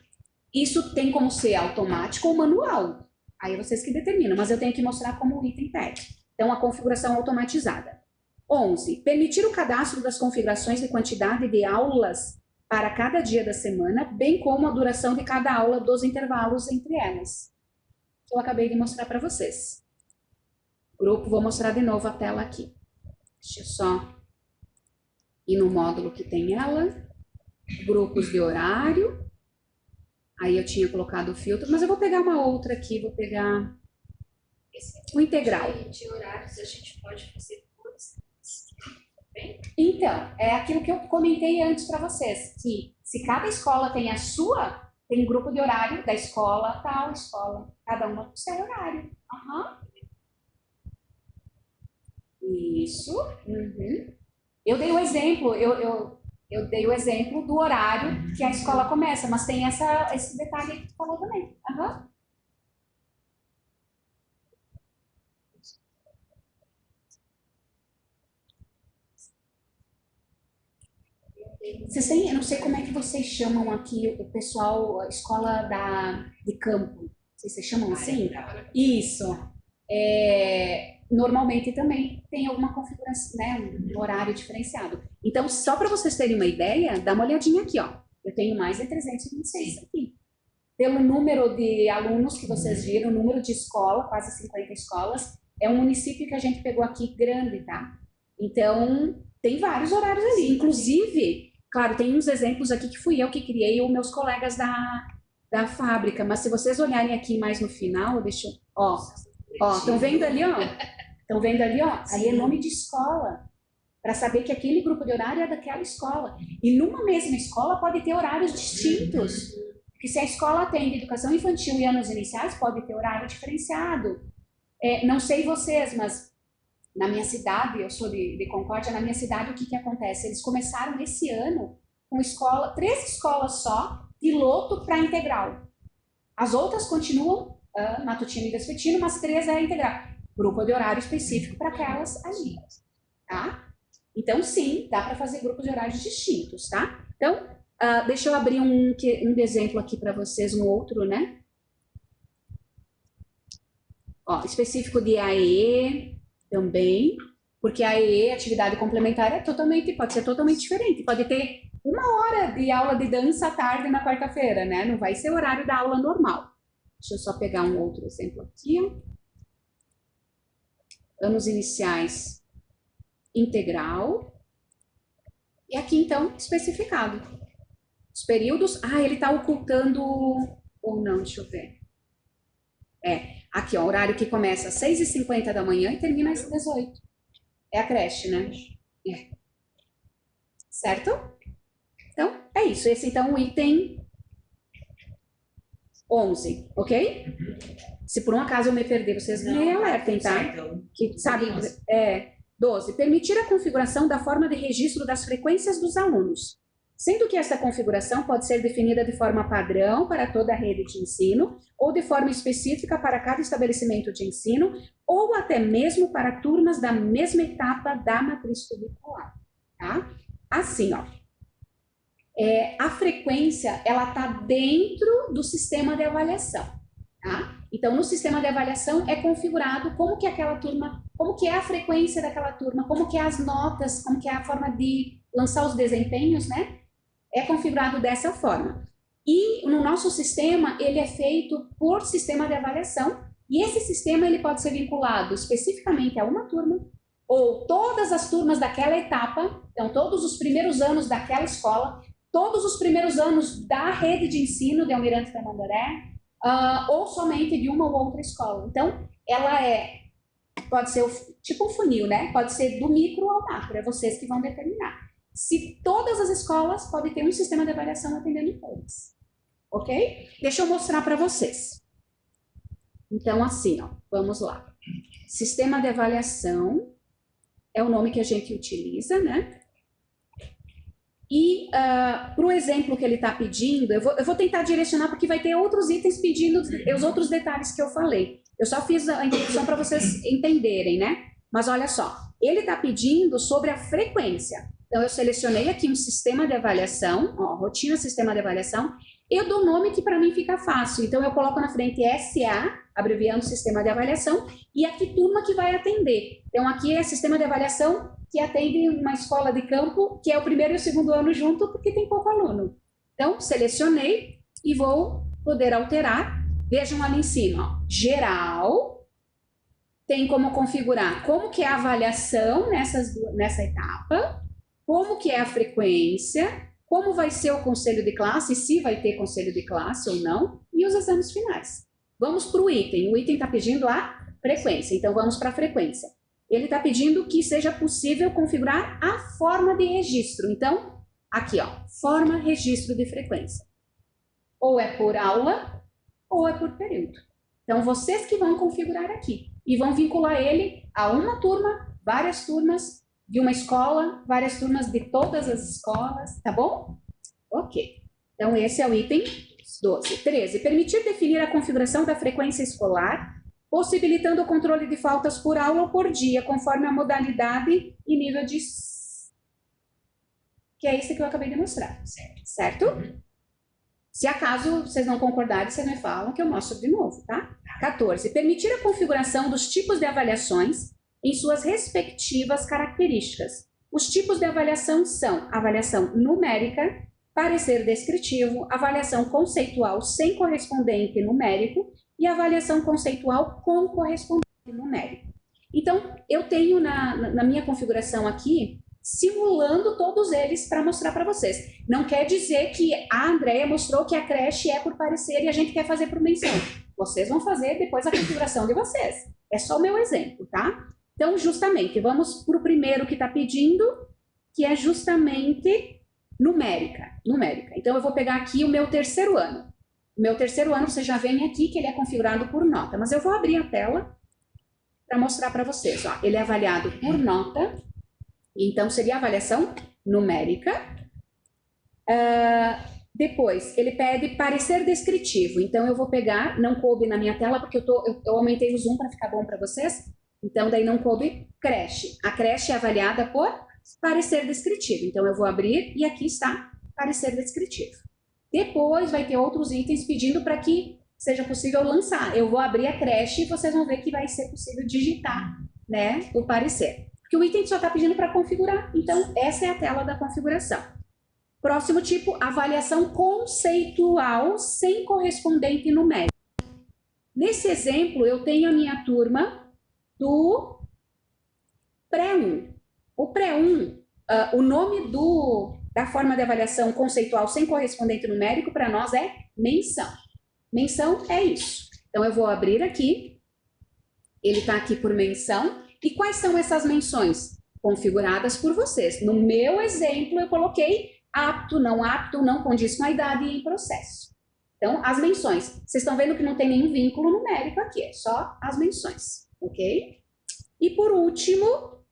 Isso tem como ser automático ou manual, aí vocês que determinam, mas eu tenho que mostrar como um item técnico. Então, a configuração automatizada. 11. Permitir o cadastro das configurações de quantidade de aulas para cada dia da semana, bem como a duração de cada aula dos intervalos entre elas. Que eu acabei de mostrar para vocês. Grupo, vou mostrar de novo a tela aqui. Deixa eu só ir no módulo que tem ela. Grupos de horário. Aí eu tinha colocado o filtro, mas eu vou pegar uma outra aqui, vou pegar o integral. De horários a gente pode fazer coisas. Então, é aquilo que eu comentei antes para vocês, que se cada escola tem a sua, tem um grupo de horário da escola, tal escola, cada uma com o seu horário. Isso. Uhum. Eu dei o exemplo, eu dei o exemplo do horário que a escola começa, mas tem esse detalhe que tu falou também. Vocês têm, eu não sei como é que vocês chamam aqui o pessoal, a escola de campo. Não sei se vocês chamam assim? Isso. Normalmente também tem alguma configuração, né, um horário diferenciado. Então, só para vocês terem uma ideia, dá uma olhadinha aqui, ó. Eu tenho mais de 326 aqui. Pelo número de alunos que vocês viram, o número de escola, quase 50 escolas, é um município que a gente pegou aqui grande, tá? Então, tem vários horários ali. Inclusive, claro, tem uns exemplos aqui que fui eu que criei, ou meus colegas da fábrica, mas se vocês olharem aqui mais no final, deixa eu... Ó, estão vendo ali, ó? Estão vendo ali, ó? Aí é nome de escola, para saber que aquele grupo de horário é daquela escola. E numa mesma escola pode ter horários distintos. Porque se a escola tem de educação infantil e anos iniciais, pode ter horário diferenciado. Não sei vocês, mas na minha cidade, eu sou de Concórdia, na minha cidade o que acontece? Eles começaram esse ano com 3 escolas só, piloto para integral. As outras continuam matutino e vespertino, mas 3 é integral. Grupo de horário específico para aquelas ali, tá? Então, sim, dá para fazer grupos de horários distintos, tá? Então, deixa eu abrir um exemplo aqui para vocês, um outro, né? Ó, específico de AE também, porque a AE, atividade complementar, pode ser totalmente diferente. Pode ter 1 hora de aula de dança à tarde na quarta-feira, né? Não vai ser o horário da aula normal. Deixa eu só pegar um outro exemplo aqui. Anos iniciais, integral. E aqui, então, especificado. Os períodos... ele está ocultando... Ou não, deixa eu ver. Aqui, ó, horário que começa às 6h50 da manhã e termina às 18h. É a creche, né? Certo? Então, é isso. Esse, então, o item 11, ok? Se por um acaso eu me perder, vocês me alertem, tá? Que, sabe, 12. Permitir a configuração da forma de registro das frequências dos alunos, sendo que esta configuração pode ser definida de forma padrão para toda a rede de ensino, ou de forma específica para cada estabelecimento de ensino, ou até mesmo para turmas da mesma etapa da matriz curricular, tá? Assim, ó. A frequência, ela está dentro do sistema de avaliação, tá? Então, no sistema de avaliação é configurado como que aquela turma, como que é a frequência daquela turma, como que é as notas, como que é a forma de lançar os desempenhos, né? É configurado dessa forma. E no nosso sistema, ele é feito por sistema de avaliação, e esse sistema ele pode ser vinculado especificamente a uma turma, ou todas as turmas daquela etapa, então todos os primeiros anos daquela escola, todos os primeiros anos da rede de ensino de Almirante Tamandaré, ou somente de uma ou outra escola. Então, ela pode ser tipo um funil, né? Pode ser do micro ao macro, é vocês que vão determinar. Se todas as escolas podem ter um sistema de avaliação atendendo todas, ok? Deixa eu mostrar para vocês. Então, assim, ó, vamos lá. Sistema de avaliação é o nome que a gente utiliza, né? E para o exemplo que ele está pedindo, eu vou tentar direcionar porque vai ter outros itens pedindo os outros detalhes que eu falei. Eu só fiz a introdução para vocês entenderem, né? Mas olha só, ele está pedindo sobre a frequência. Então, eu selecionei aqui um sistema de avaliação, ó, rotina sistema de avaliação. Eu dou nome que para mim fica fácil. Então, eu coloco na frente SA, abreviando sistema de avaliação, e a que turma que vai atender. Então, aqui é sistema de avaliação que atende uma escola de campo, que é o primeiro e o segundo ano junto, porque tem pouco aluno. Então, selecionei e vou poder alterar. Vejam ali em cima, ó, geral, tem como configurar como que é a avaliação nessa etapa, como que é a frequência, como vai ser o conselho de classe, se vai ter conselho de classe ou não, e os exames finais. Vamos para o item. O item está pedindo a frequência, então vamos para a frequência. Ele está pedindo que seja possível configurar a forma de registro. Então, aqui, ó, forma registro de frequência. Ou é por aula, ou é por período. Então, vocês que vão configurar aqui. E vão vincular ele a uma turma, várias turmas de uma escola, várias turmas de todas as escolas, tá bom? Ok. Então, esse é o item 12. 13. Permitir definir a configuração da frequência escolar, possibilitando o controle de faltas por aula ou por dia, conforme a modalidade e nível de... Que é esse que eu acabei de mostrar, certo? Se acaso vocês não concordarem, vocês me falam que eu mostro de novo, tá? 14. Permitir a configuração dos tipos de avaliações em suas respectivas características. Os tipos de avaliação são avaliação numérica, parecer descritivo, avaliação conceitual sem correspondente numérico e avaliação conceitual com correspondente numérico. Então, eu tenho na minha configuração aqui, simulando todos eles para mostrar para vocês. Não quer dizer que a Andrea mostrou que a creche é por parecer e a gente quer fazer por menção. Vocês vão fazer depois a configuração de vocês. É só o meu exemplo, tá? Então, justamente, vamos para o primeiro que está pedindo, que é justamente numérica. Então, eu vou pegar aqui o meu terceiro ano. O meu terceiro ano, você já vem aqui que ele é configurado por nota. Mas eu vou abrir a tela para mostrar para vocês. Ó, ele é avaliado por nota. Então, seria a avaliação numérica. Depois, ele pede parecer descritivo. Então, eu vou pegar, não coube na minha tela, porque eu aumentei o zoom para ficar bom para vocês. Então, daí não coube creche. A creche é avaliada por parecer descritivo. Então, eu vou abrir e aqui está parecer descritivo. Depois, vai ter outros itens pedindo para que seja possível lançar. Eu vou abrir a creche e vocês vão ver que vai ser possível digitar, né, o parecer. Porque o item só está pedindo para configurar. Então, essa é a tela da configuração. Próximo tipo, avaliação conceitual sem correspondente numérico. Nesse exemplo, eu tenho a minha turma do pré-1. O pré-1, o nome da forma de avaliação conceitual sem correspondente numérico para nós é menção. Menção é isso. Então, eu vou abrir aqui. Ele está aqui por menção. E quais são essas menções? Configuradas por vocês. No meu exemplo, eu coloquei apto, não condiz com a idade e em processo. Então, as menções. Vocês estão vendo que não tem nenhum vínculo numérico aqui, é só as menções, ok? E por último,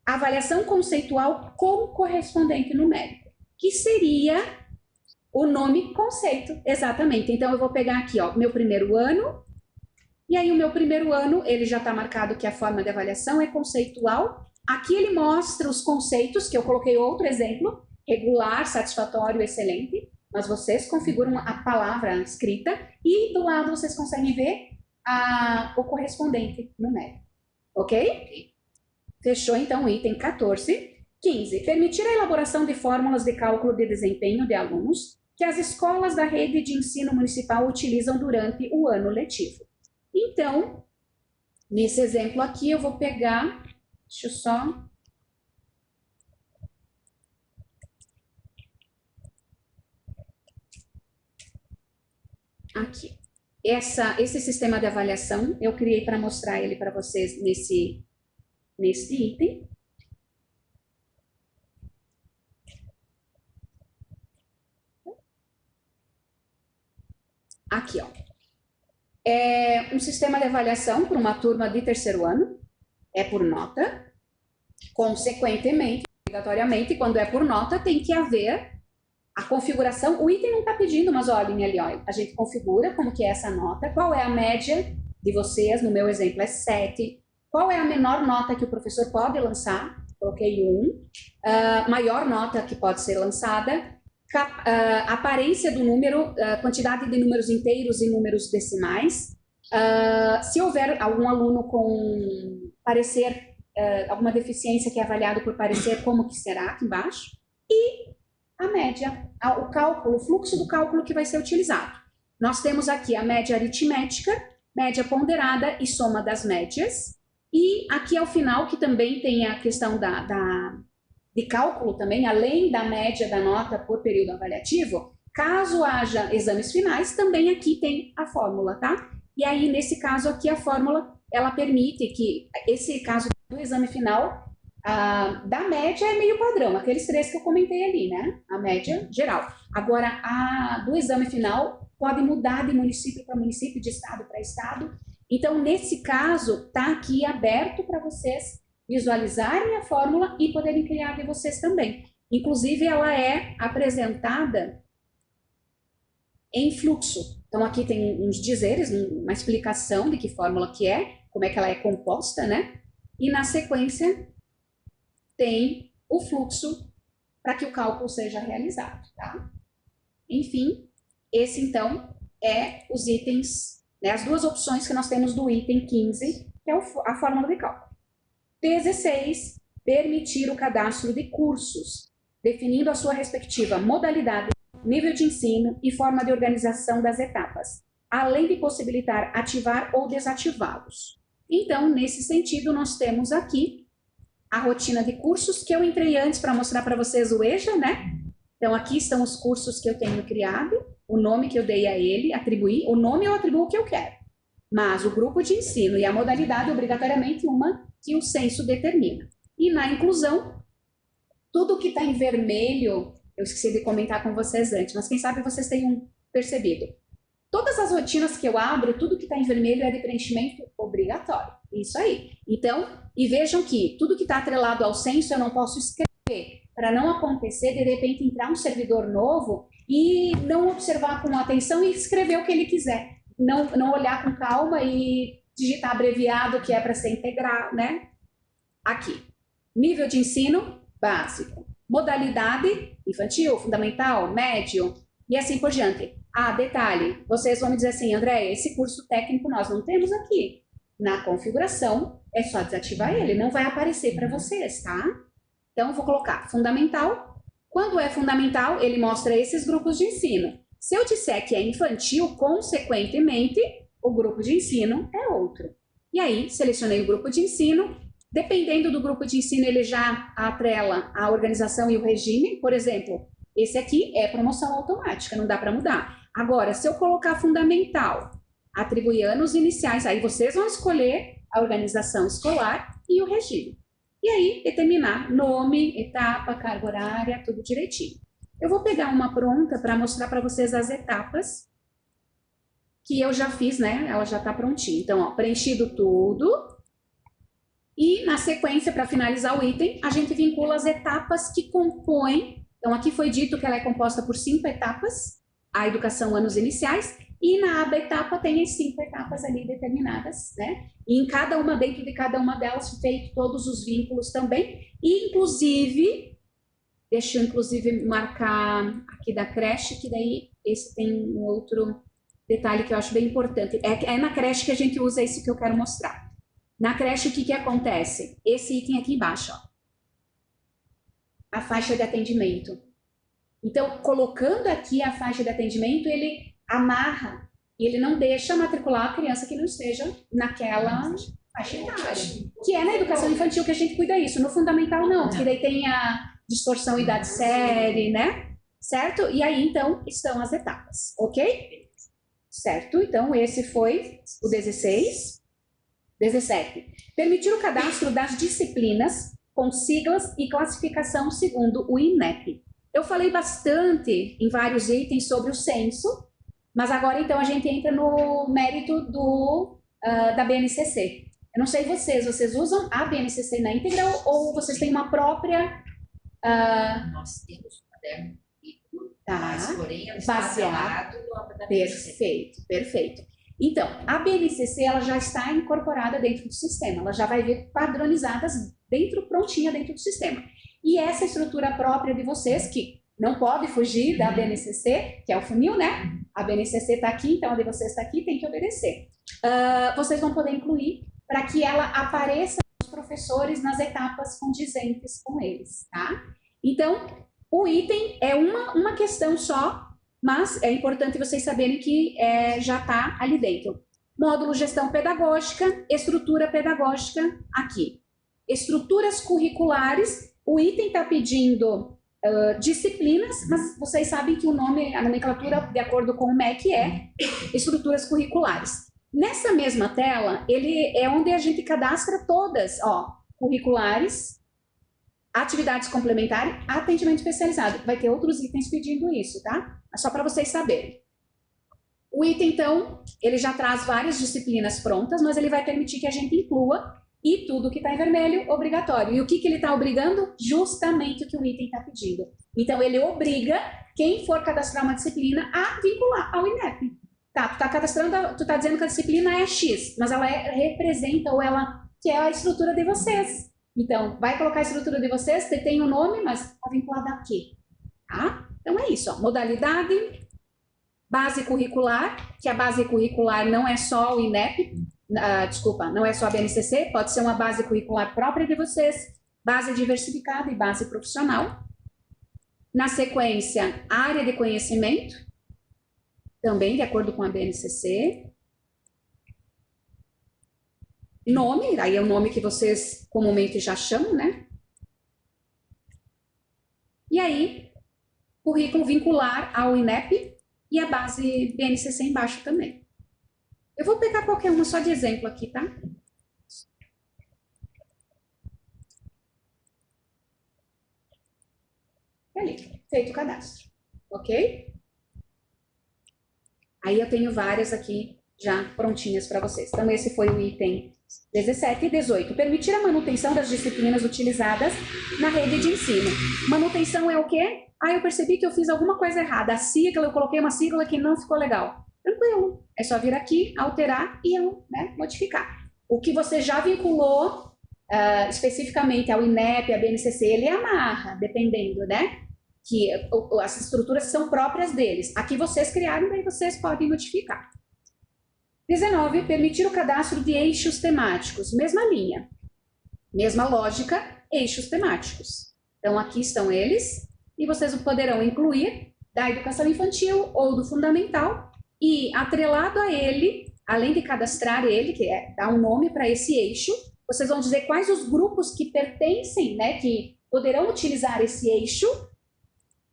avaliação conceitual com correspondente numérico, que seria o nome conceito, exatamente. Então, eu vou pegar aqui, ó, meu primeiro ano, e aí o meu primeiro ano, ele já está marcado que a forma de avaliação é conceitual. Aqui ele mostra os conceitos, que eu coloquei outro exemplo, regular, satisfatório, excelente, mas vocês configuram a palavra escrita e do lado vocês conseguem ver o correspondente numérico, ok? Fechou então o item 14. 15. Permitir a elaboração de fórmulas de cálculo de desempenho de alunos que as escolas da rede de ensino municipal utilizam durante o ano letivo. Então, nesse exemplo aqui eu vou pegar, deixa eu só... Aqui. Esse sistema de avaliação, eu criei para mostrar ele para vocês nesse item. Aqui, ó. É um sistema de avaliação para uma turma de terceiro ano, é por nota. Consequentemente, obrigatoriamente, quando é por nota, tem que haver a configuração. O item não está pedindo, mas olhem ali, ó, a gente configura como que é essa nota, qual é a média de vocês, no meu exemplo é 7, qual é a menor nota que o professor pode lançar, coloquei 1, maior nota que pode ser lançada, aparência do número, quantidade de números inteiros e números decimais, se houver algum aluno com parecer, alguma deficiência que é avaliado por parecer, como que será aqui embaixo, e a média, o cálculo, o fluxo do cálculo que vai ser utilizado. Nós temos aqui a média aritmética, média ponderada e soma das médias. E aqui ao final, que também tem a questão de cálculo também, além da média da nota por período avaliativo, caso haja exames finais, também aqui tem a fórmula, tá? E aí, nesse caso aqui, a fórmula, ela permite que esse caso do exame final, da média é meio padrão, aqueles 3 que eu comentei ali, né? A média geral. Agora, do exame final pode mudar de município para município, de estado para estado. Então, nesse caso, está aqui aberto para vocês visualizarem a fórmula e poderem criar de vocês também. Inclusive, ela é apresentada em fluxo. Então, aqui tem uns dizeres, uma explicação de que fórmula que é, como é que ela é composta, né? E na sequência tem o fluxo para que o cálculo seja realizado, tá? Enfim, esse então é os itens, né, as 2 opções que nós temos do item 15, que é a fórmula de cálculo. 16, permitir o cadastro de cursos, definindo a sua respectiva modalidade, nível de ensino e forma de organização das etapas, além de possibilitar ativar ou desativá-los. Então, nesse sentido, nós temos aqui a rotina de cursos, que eu entrei antes para mostrar para vocês o EJA, né? Então, aqui estão os cursos que eu tenho criado, o nome que eu dei a ele, atribuí, o nome eu atribuo o que eu quero. Mas o grupo de ensino e a modalidade, obrigatoriamente, uma que o censo determina. E na inclusão, tudo que está em vermelho, eu esqueci de comentar com vocês antes, mas quem sabe vocês tenham percebido. Todas as rotinas que eu abro, tudo que está em vermelho é de preenchimento obrigatório. Isso aí. Então, e vejam que tudo que está atrelado ao censo eu não posso escrever, para não acontecer de repente entrar um servidor novo e não observar com atenção e escrever o que ele quiser. Não olhar com calma e digitar abreviado, que é para ser integral, né? Aqui. Nível de ensino básico. Modalidade infantil, fundamental, médio e assim por diante. Detalhe, vocês vão me dizer assim, André, esse curso técnico nós não temos aqui. Na configuração, é só desativar ele, não vai aparecer para vocês, tá? Então, vou colocar fundamental. Quando é fundamental, ele mostra esses grupos de ensino. Se eu disser que é infantil, consequentemente, o grupo de ensino é outro. E aí, selecionei o grupo de ensino. Dependendo do grupo de ensino, ele já atrela a organização e o regime. Por exemplo, esse aqui é promoção automática, não dá para mudar. Agora, se eu colocar fundamental, atribuir anos iniciais, aí vocês vão escolher a organização escolar e o regime. E aí, determinar nome, etapa, carga horária, tudo direitinho. Eu vou pegar uma pronta para mostrar para vocês as etapas que eu já fiz, né? Ela já está prontinha. Então, ó, preenchido tudo. E, na sequência, para finalizar o item, a gente vincula as etapas que compõem. Então, aqui foi dito que ela é composta por 5 etapas, a educação anos iniciais, e na aba etapa tem as 5 etapas ali determinadas, né? E em cada uma, dentro de cada uma delas, feito todos os vínculos também, e inclusive, deixa eu inclusive marcar aqui da creche, que daí esse tem um outro detalhe que eu acho bem importante. É na creche que a gente usa isso que eu quero mostrar. Na creche, o que acontece? Esse item aqui embaixo, ó. A faixa de atendimento. Então, colocando aqui a faixa de atendimento, ele amarra e ele não deixa matricular a criança que não esteja naquela faixa etária. Que é na educação infantil que a gente cuida isso. No fundamental, não, porque daí tem a distorção idade-série, né? Certo? E aí, então, estão as etapas, ok? Certo? Então, esse foi o 16. 17. Permitir o cadastro das disciplinas com siglas e classificação segundo o INEP. Eu falei bastante em vários itens sobre o censo, mas agora então a gente entra no mérito da BNCC. Eu não sei vocês usam a BNCC na íntegra ou vocês têm uma própria... Nós temos um caderno tá, mas porém ela baseado da BNCC. Perfeito. Então, a BNCC ela já está incorporada dentro do sistema, ela já vai vir padronizadas prontinha dentro do sistema. E essa estrutura própria de vocês, que não pode fugir da BNCC, que é o funil, né? A BNCC está aqui, então a de vocês está aqui, tem que obedecer. Vocês vão poder incluir para que ela apareça os professores nas etapas condizentes com eles, tá? Então, o item é uma questão só, mas é importante vocês saberem que já está ali dentro. Módulo gestão pedagógica, estrutura pedagógica aqui. Estruturas curriculares, o item está pedindo disciplinas, mas vocês sabem que o nome, a nomenclatura, de acordo com o MEC, é estruturas curriculares. Nessa mesma tela, ele é onde a gente cadastra todas, ó, curriculares, atividades complementares, atendimento especializado. Vai ter outros itens pedindo isso, tá? É só para vocês saberem. O item, então, ele já traz várias disciplinas prontas, mas ele vai permitir que a gente inclua e tudo que está em vermelho, obrigatório. E o que ele está obrigando? Justamente o que o item está pedindo. Então, ele obriga quem for cadastrar uma disciplina a vincular ao INEP. Tá, tu tá cadastrando, tu tá dizendo que a disciplina é X, mas ela representa ou ela que é a estrutura de vocês. Então, vai colocar a estrutura de vocês, tem o nome, mas está vinculada a quê? Tá? Então, é isso, ó. Modalidade, base curricular, que a base curricular não é só o INEP, desculpa, não é só a BNCC, pode ser uma base curricular própria de vocês, base diversificada e base profissional. Na sequência, área de conhecimento, também de acordo com a BNCC. Nome, aí é o nome que vocês comumente já chamam, né? E aí, currículo vincular ao INEP e a base BNCC embaixo também. Eu vou pegar qualquer uma só de exemplo aqui, tá? Ali, feito o cadastro, ok? Aí eu tenho várias aqui já prontinhas para vocês. Então, esse foi o item 17 e 18. Permitir a manutenção das disciplinas utilizadas na rede de ensino. Manutenção é o quê? Ah, eu percebi que eu fiz alguma coisa errada. A sigla, eu coloquei uma sigla que não ficou legal. Tranquilo. É só vir aqui, alterar e modificar. O que você já vinculou especificamente ao INEP, à BNCC, ele amarra, dependendo, né? Que as estruturas são próprias deles. Aqui vocês criaram, daí vocês podem modificar. 19. Permitir o cadastro de eixos temáticos. Mesma linha, mesma lógica, eixos temáticos. Então, aqui estão eles, e vocês poderão incluir da educação infantil ou do fundamental, e atrelado a ele, além de cadastrar ele, que é dar um nome para esse eixo, vocês vão dizer quais os grupos que pertencem, né, que poderão utilizar esse eixo,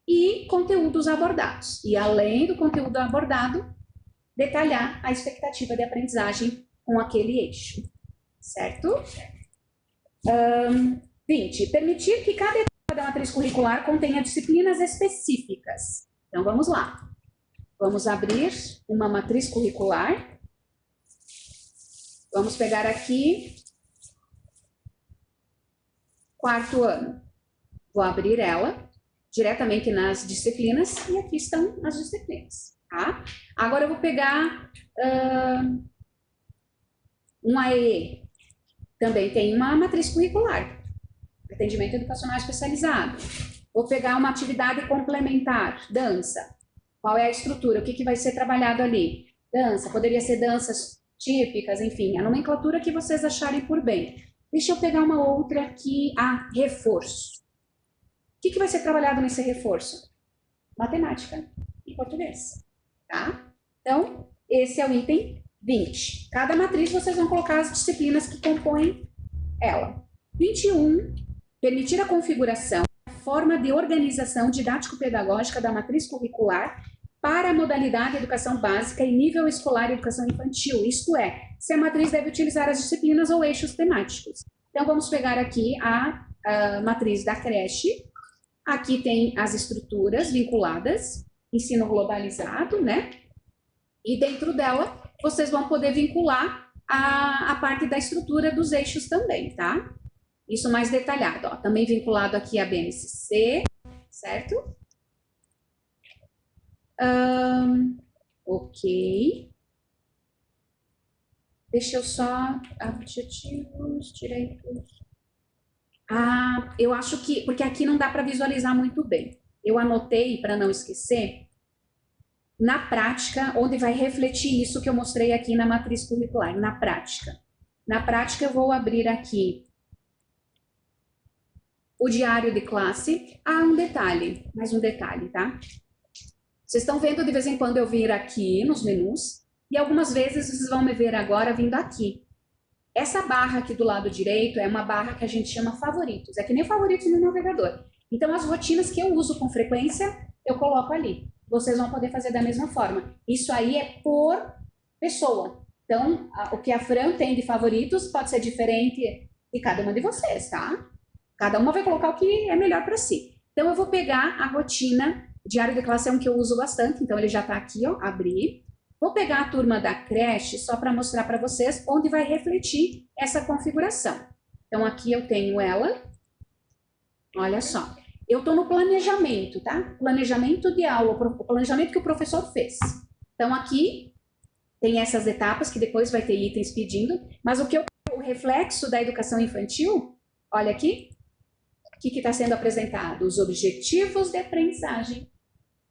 e conteúdos abordados. E além do conteúdo abordado, detalhar a expectativa de aprendizagem com aquele eixo. Certo? 20. Permitir que cada etapa da matriz curricular contenha disciplinas específicas. Então, vamos lá. Vamos abrir uma matriz curricular. Vamos pegar aqui 4º ano. Vou abrir ela diretamente nas disciplinas, e aqui estão as disciplinas, tá? Agora eu vou pegar um AE, também tem uma matriz curricular, atendimento educacional especializado. Vou pegar uma atividade complementar, dança. Qual é a estrutura? O que vai ser trabalhado ali? Dança, poderia ser danças típicas, enfim, a nomenclatura que vocês acharem por bem. Deixa eu pegar uma outra aqui, reforço. O que vai ser trabalhado nesse reforço? Matemática e português, tá? Então, esse é o item 20. Cada matriz vocês vão colocar as disciplinas que compõem ela. 21. Permitir a configuração, a forma de organização didático-pedagógica da matriz curricular para a modalidade educação básica e nível escolar educação infantil, isto é, se a matriz deve utilizar as disciplinas ou eixos temáticos. Então, vamos pegar aqui a matriz da creche. Aqui tem as estruturas vinculadas, ensino globalizado, né? E dentro dela, vocês vão poder vincular a parte da estrutura dos eixos também, tá? Isso mais detalhado, ó. Também vinculado aqui a BNCC, certo? Ok. Deixa eu só... Objetivos, direitos... eu acho que... Porque aqui não dá para visualizar muito bem. Eu anotei, para não esquecer, na prática, onde vai refletir isso que eu mostrei aqui na matriz curricular, na prática. Na prática, eu vou abrir aqui o diário de classe. Um detalhe, mais um detalhe, tá? Vocês estão vendo de vez em quando eu vir aqui nos menus e algumas vezes vocês vão me ver agora vindo aqui. Essa barra aqui do lado direito é uma barra que a gente chama favoritos. É que nem favoritos no navegador. Então, as rotinas que eu uso com frequência, eu coloco ali. Vocês vão poder fazer da mesma forma. Isso aí é por pessoa. Então, o que a Fran tem de favoritos pode ser diferente de cada uma de vocês, tá? Cada uma vai colocar o que é melhor para si. Então, eu vou pegar a rotina diário de classe, é um que eu uso bastante. Então, ele já está aqui, ó, abrir. Vou pegar a turma da creche só para mostrar para vocês onde vai refletir essa configuração. Então, aqui eu tenho ela. Olha só. Eu estou no planejamento, tá? Planejamento de aula, o planejamento que o professor fez. Então, aqui tem essas etapas que depois vai ter itens pedindo. Mas o reflexo da educação infantil, olha aqui. O que está sendo apresentado? Os objetivos de aprendizagem.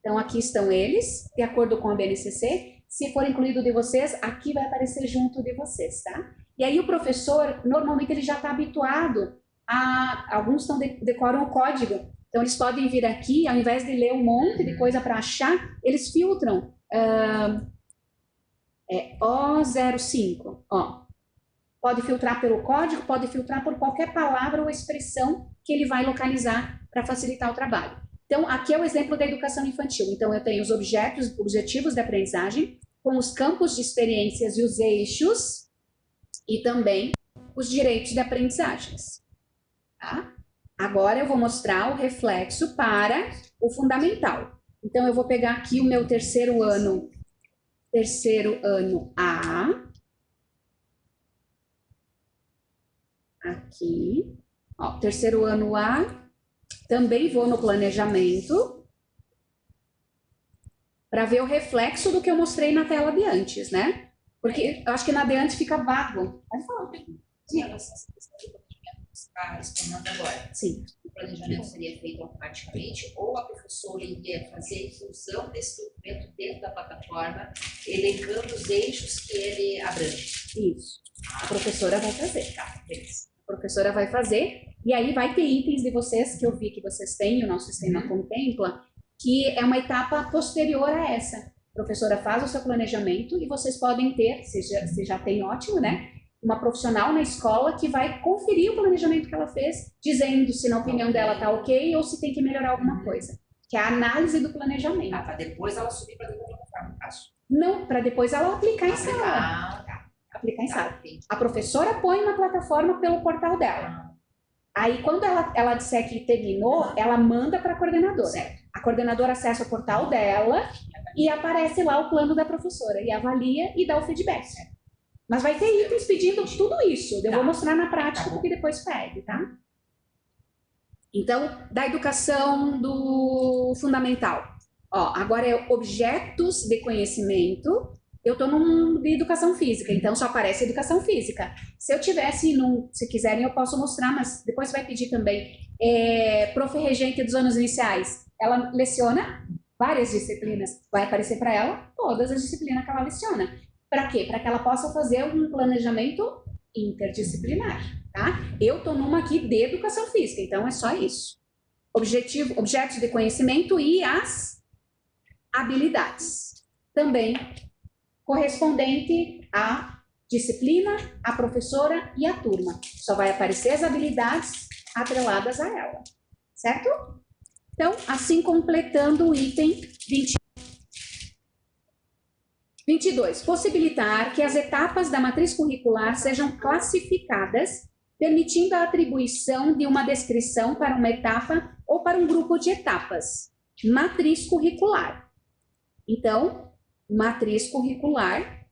Então, aqui estão eles, de acordo com a BNCC. Se for incluído de vocês, aqui vai aparecer junto de vocês, tá? E aí o professor, normalmente ele já está habituado a... Alguns decoram o código. Então, eles podem vir aqui, ao invés de ler um monte de coisa para achar, eles filtram. O05, ó. Pode filtrar pelo código, pode filtrar por qualquer palavra ou expressão que ele vai localizar para facilitar o trabalho. Então, aqui é o exemplo da educação infantil. Então, eu tenho os objetivos de aprendizagem, com os campos de experiências e os eixos, e também os direitos de aprendizagens. Tá? Agora, eu vou mostrar o reflexo para o fundamental. Então, eu vou pegar aqui o meu terceiro ano A. Aqui. Ó, terceiro ano A. Também vou no planejamento para ver o reflexo do que eu mostrei na tela de antes, né? Porque eu acho que na de antes fica vago. Pode falar. Sim, essa questão do planejamento que você está respondendo agora. Sim. O planejamento seria feito automaticamente ou a professora iria fazer a inclusão desse documento dentro da plataforma, elencando os eixos que ele abrange? Isso. A professora vai fazer, tá? Beleza. A professora vai fazer, e aí vai ter itens de vocês, que eu vi que vocês têm, o nosso sistema contempla, que é uma etapa posterior a essa. A professora faz o seu planejamento e vocês podem ter, se já tem, ótimo, né? Uma profissional na escola que vai conferir o planejamento que ela fez, dizendo se na opinião dela tá ok ou se tem que melhorar alguma coisa. Que é a análise do planejamento. Para depois ela subir para dentro da plataforma, no caso. Não, para depois ela aplicar em sala. Aplicar em sala. A professora põe na plataforma pelo portal dela. Aí, quando ela disser que terminou, ela manda para a coordenadora. Certo. A coordenadora acessa o portal dela e aparece lá o plano da professora. E avalia e dá o feedback. Mas vai ter itens pedindo tudo isso. Eu vou mostrar na prática porque depois pede, tá? Então, da educação do fundamental. Ó, agora é objetos de conhecimento. Eu estou de educação física, então só aparece educação física. Se eu tivesse, se quiserem eu posso mostrar, mas depois vai pedir também. Prof. Regente dos anos iniciais, ela leciona várias disciplinas. Vai aparecer para ela todas as disciplinas que ela leciona. Para quê? Para que ela possa fazer um planejamento interdisciplinar, tá? Eu estou numa aqui de educação física, então é só isso. Objetos de conhecimento e as habilidades. Também correspondente à disciplina, à professora e à turma. Só vai aparecer as habilidades atreladas a ela, certo? Então, assim completando o item 22. Possibilitar que as etapas da matriz curricular sejam classificadas, permitindo a atribuição de uma descrição para uma etapa ou para um grupo de etapas. Matriz curricular. Então, matriz curricular,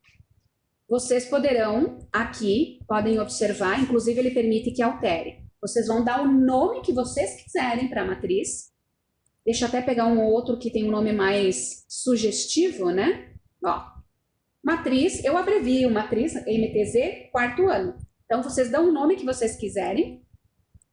vocês poderão, aqui, podem observar, inclusive ele permite que altere. Vocês vão dar o nome que vocês quiserem para a matriz. Deixa eu até pegar um outro que tem um nome mais sugestivo, né? Ó, matriz, eu abrevio matriz MTZ, quarto ano. Então, vocês dão o nome que vocês quiserem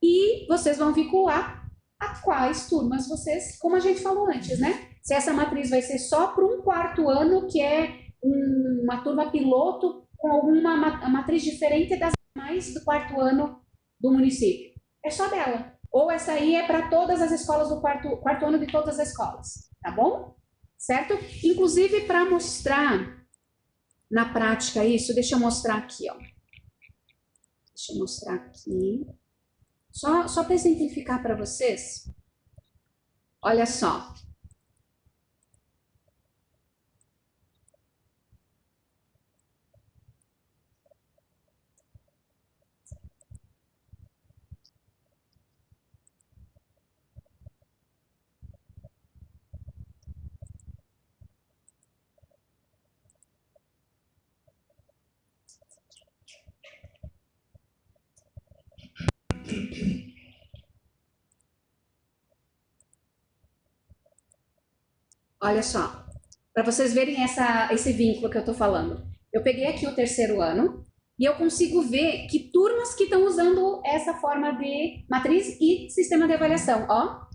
e vocês vão vincular a quais turmas vocês, como a gente falou antes, né? Se essa matriz vai ser só para um quarto ano, que é uma turma piloto com alguma matriz diferente das demais do quarto ano do município. É só dela. Ou essa aí é para todas as escolas do quarto ano de todas as escolas. Tá bom? Certo? Inclusive, para mostrar na prática isso? Deixa eu mostrar aqui, ó. Deixa eu mostrar aqui. Só para exemplificar para vocês. Olha só. Olha só, para vocês verem esse vínculo que eu estou falando. Eu peguei aqui o terceiro ano e eu consigo ver que turmas que estão usando essa forma de matriz e sistema de avaliação, ó.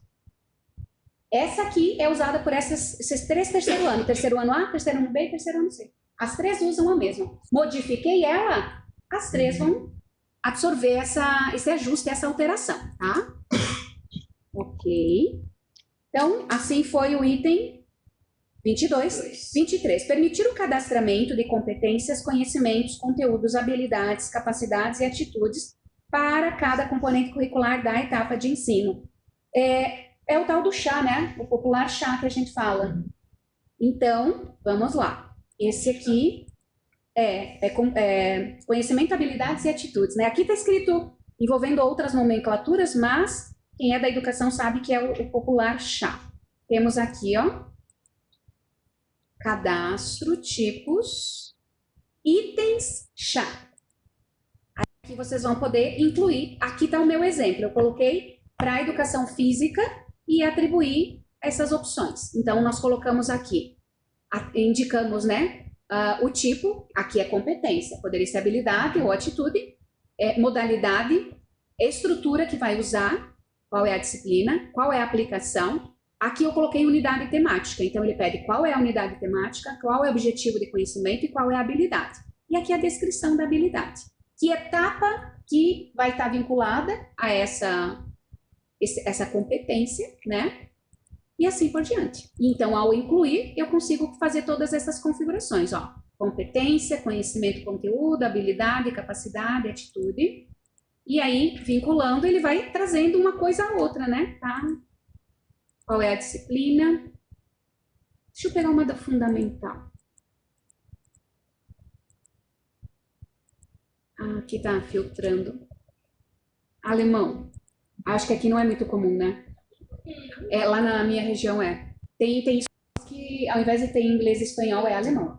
Essa aqui é usada por esses três terceiro ano A, terceiro ano B e terceiro ano C. As três usam a mesma. Modifiquei ela, as três vão absorver esse ajuste, essa alteração, tá? Ok. Então, assim foi o item 22. 23. Permitir o cadastramento de competências, conhecimentos, conteúdos, habilidades, capacidades e atitudes para cada componente curricular da etapa de ensino. É o tal do chá, né? O popular chá que a gente fala. Então, vamos lá. Esse aqui é conhecimento, habilidades e atitudes, né? Aqui está escrito envolvendo outras nomenclaturas, mas quem é da educação sabe que é o popular chá. Temos aqui, ó, cadastro, tipos, itens chá. Aqui vocês vão poder incluir. Aqui está o meu exemplo. Eu coloquei para a educação física e atribuir essas opções. Então, nós colocamos aqui, indicamos, né, o tipo, aqui é competência, poderia ser habilidade ou atitude, modalidade, estrutura que vai usar, qual é a disciplina, qual é a aplicação. Aqui eu coloquei unidade temática, então ele pede qual é a unidade temática, qual é o objetivo de conhecimento e qual é a habilidade. E aqui a descrição da habilidade. Que etapa que vai estar vinculada a essa competência, né? E assim por diante. Então, ao incluir, eu consigo fazer todas essas configurações, ó. Competência, conhecimento, conteúdo, habilidade, capacidade, atitude. E aí, vinculando, ele vai trazendo uma coisa a outra, né? Tá? Qual é a disciplina? Deixa eu pegar uma da fundamental. Aqui tá filtrando. Alemão. Acho que aqui não é muito comum, né? Lá na minha região é. Tem escolas que, ao invés de ter inglês e espanhol, é alemão.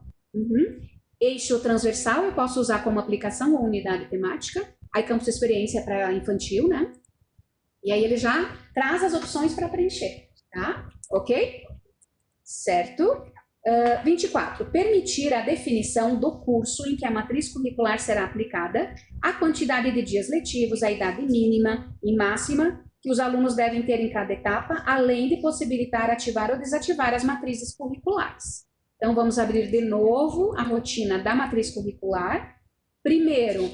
Eixo transversal eu posso usar como aplicação ou unidade temática. Aí campus de experiência para infantil, né? E aí ele já traz as opções para preencher, tá? Ok? Certo? 24. Permitir a definição do curso em que a matriz curricular será aplicada, a quantidade de dias letivos, a idade mínima e máxima que os alunos devem ter em cada etapa, além de possibilitar ativar ou desativar as matrizes curriculares. Então, vamos abrir de novo a rotina da matriz curricular. Primeiro,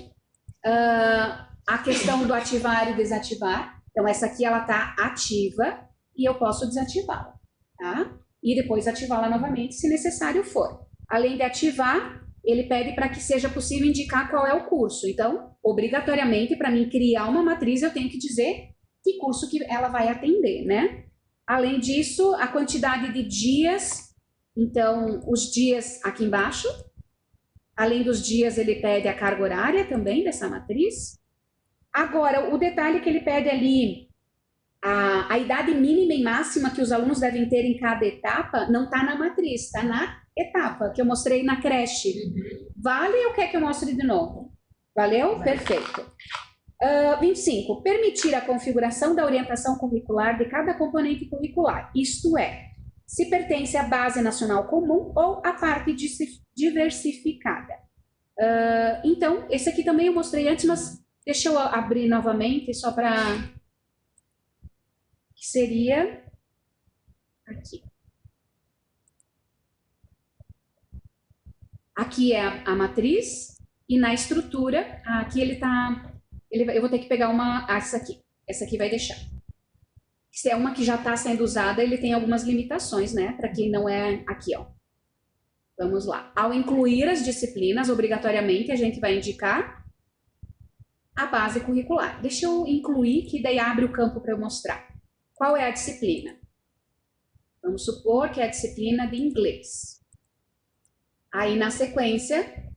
a questão do ativar e desativar. Então, essa aqui ela está ativa e eu posso desativá-la, tá? E depois ativá-la novamente, se necessário for. Além de ativar, ele pede para que seja possível indicar qual é o curso. Então, obrigatoriamente, para mim criar uma matriz, eu tenho que dizer que curso que ela vai atender, né? Além disso, a quantidade de dias, então, os dias aqui embaixo. Além dos dias, ele pede a carga horária também dessa matriz. Agora, o detalhe que ele pede ali, a idade mínima e máxima que os alunos devem ter em cada etapa, não está na matriz, está na etapa que eu mostrei na creche. Vale ou quer que eu mostre de novo? Valeu? Vale. Perfeito. 25. Permitir a configuração da orientação curricular de cada componente curricular, isto é, se pertence à base nacional comum ou à parte diversificada. Então, esse aqui também eu mostrei antes, mas deixa eu abrir novamente só para... que seria aqui. Aqui é a matriz e na estrutura, aqui ele está... eu vou ter que pegar essa aqui vai deixar. Se é uma que já está sendo usada, ele tem algumas limitações, né? Para quem não é aqui, ó. Vamos lá. Ao incluir as disciplinas, obrigatoriamente, a gente vai indicar a base curricular. Deixa eu incluir, que daí abre o campo para eu mostrar. Qual é a disciplina? Vamos supor que é a disciplina de inglês. Aí, na sequência,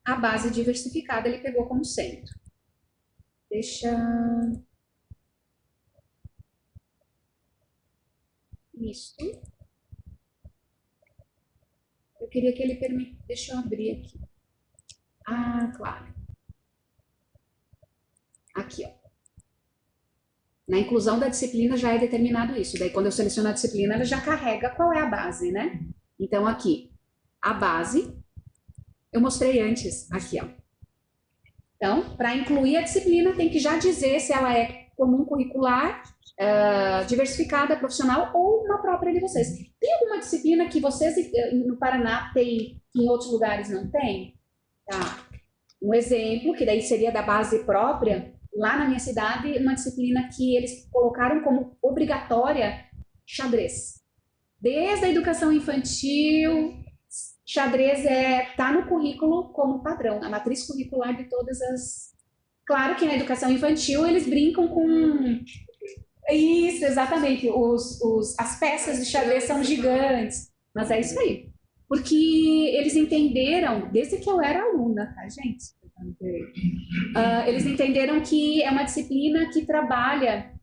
a base diversificada ele pegou como centro. Deixa... Isso. Eu queria que ele permitisse... Deixa eu abrir aqui. Ah, claro. Aqui, ó. Na inclusão da disciplina já é determinado isso. Daí, quando eu seleciono a disciplina, ela já carrega qual é a base, né? Então, aqui, a base, eu mostrei antes, aqui, ó. Então, para incluir a disciplina, tem que já dizer se ela é comum curricular, diversificada, profissional ou uma própria de vocês. Tem alguma disciplina que vocês no Paraná tem, que em outros lugares não tem? Tá. Um exemplo, que daí seria da base própria, lá na minha cidade, uma disciplina que eles colocaram como obrigatória, xadrez. Desde a educação infantil, xadrez tá no currículo como padrão, a matriz curricular de todas as... Claro que na educação infantil eles brincam com... Isso, exatamente, as peças de xadrez são gigantes, mas é isso aí. Porque eles entenderam, desde que eu era aluna, tá, gente? Eles entenderam que é uma disciplina que trabalha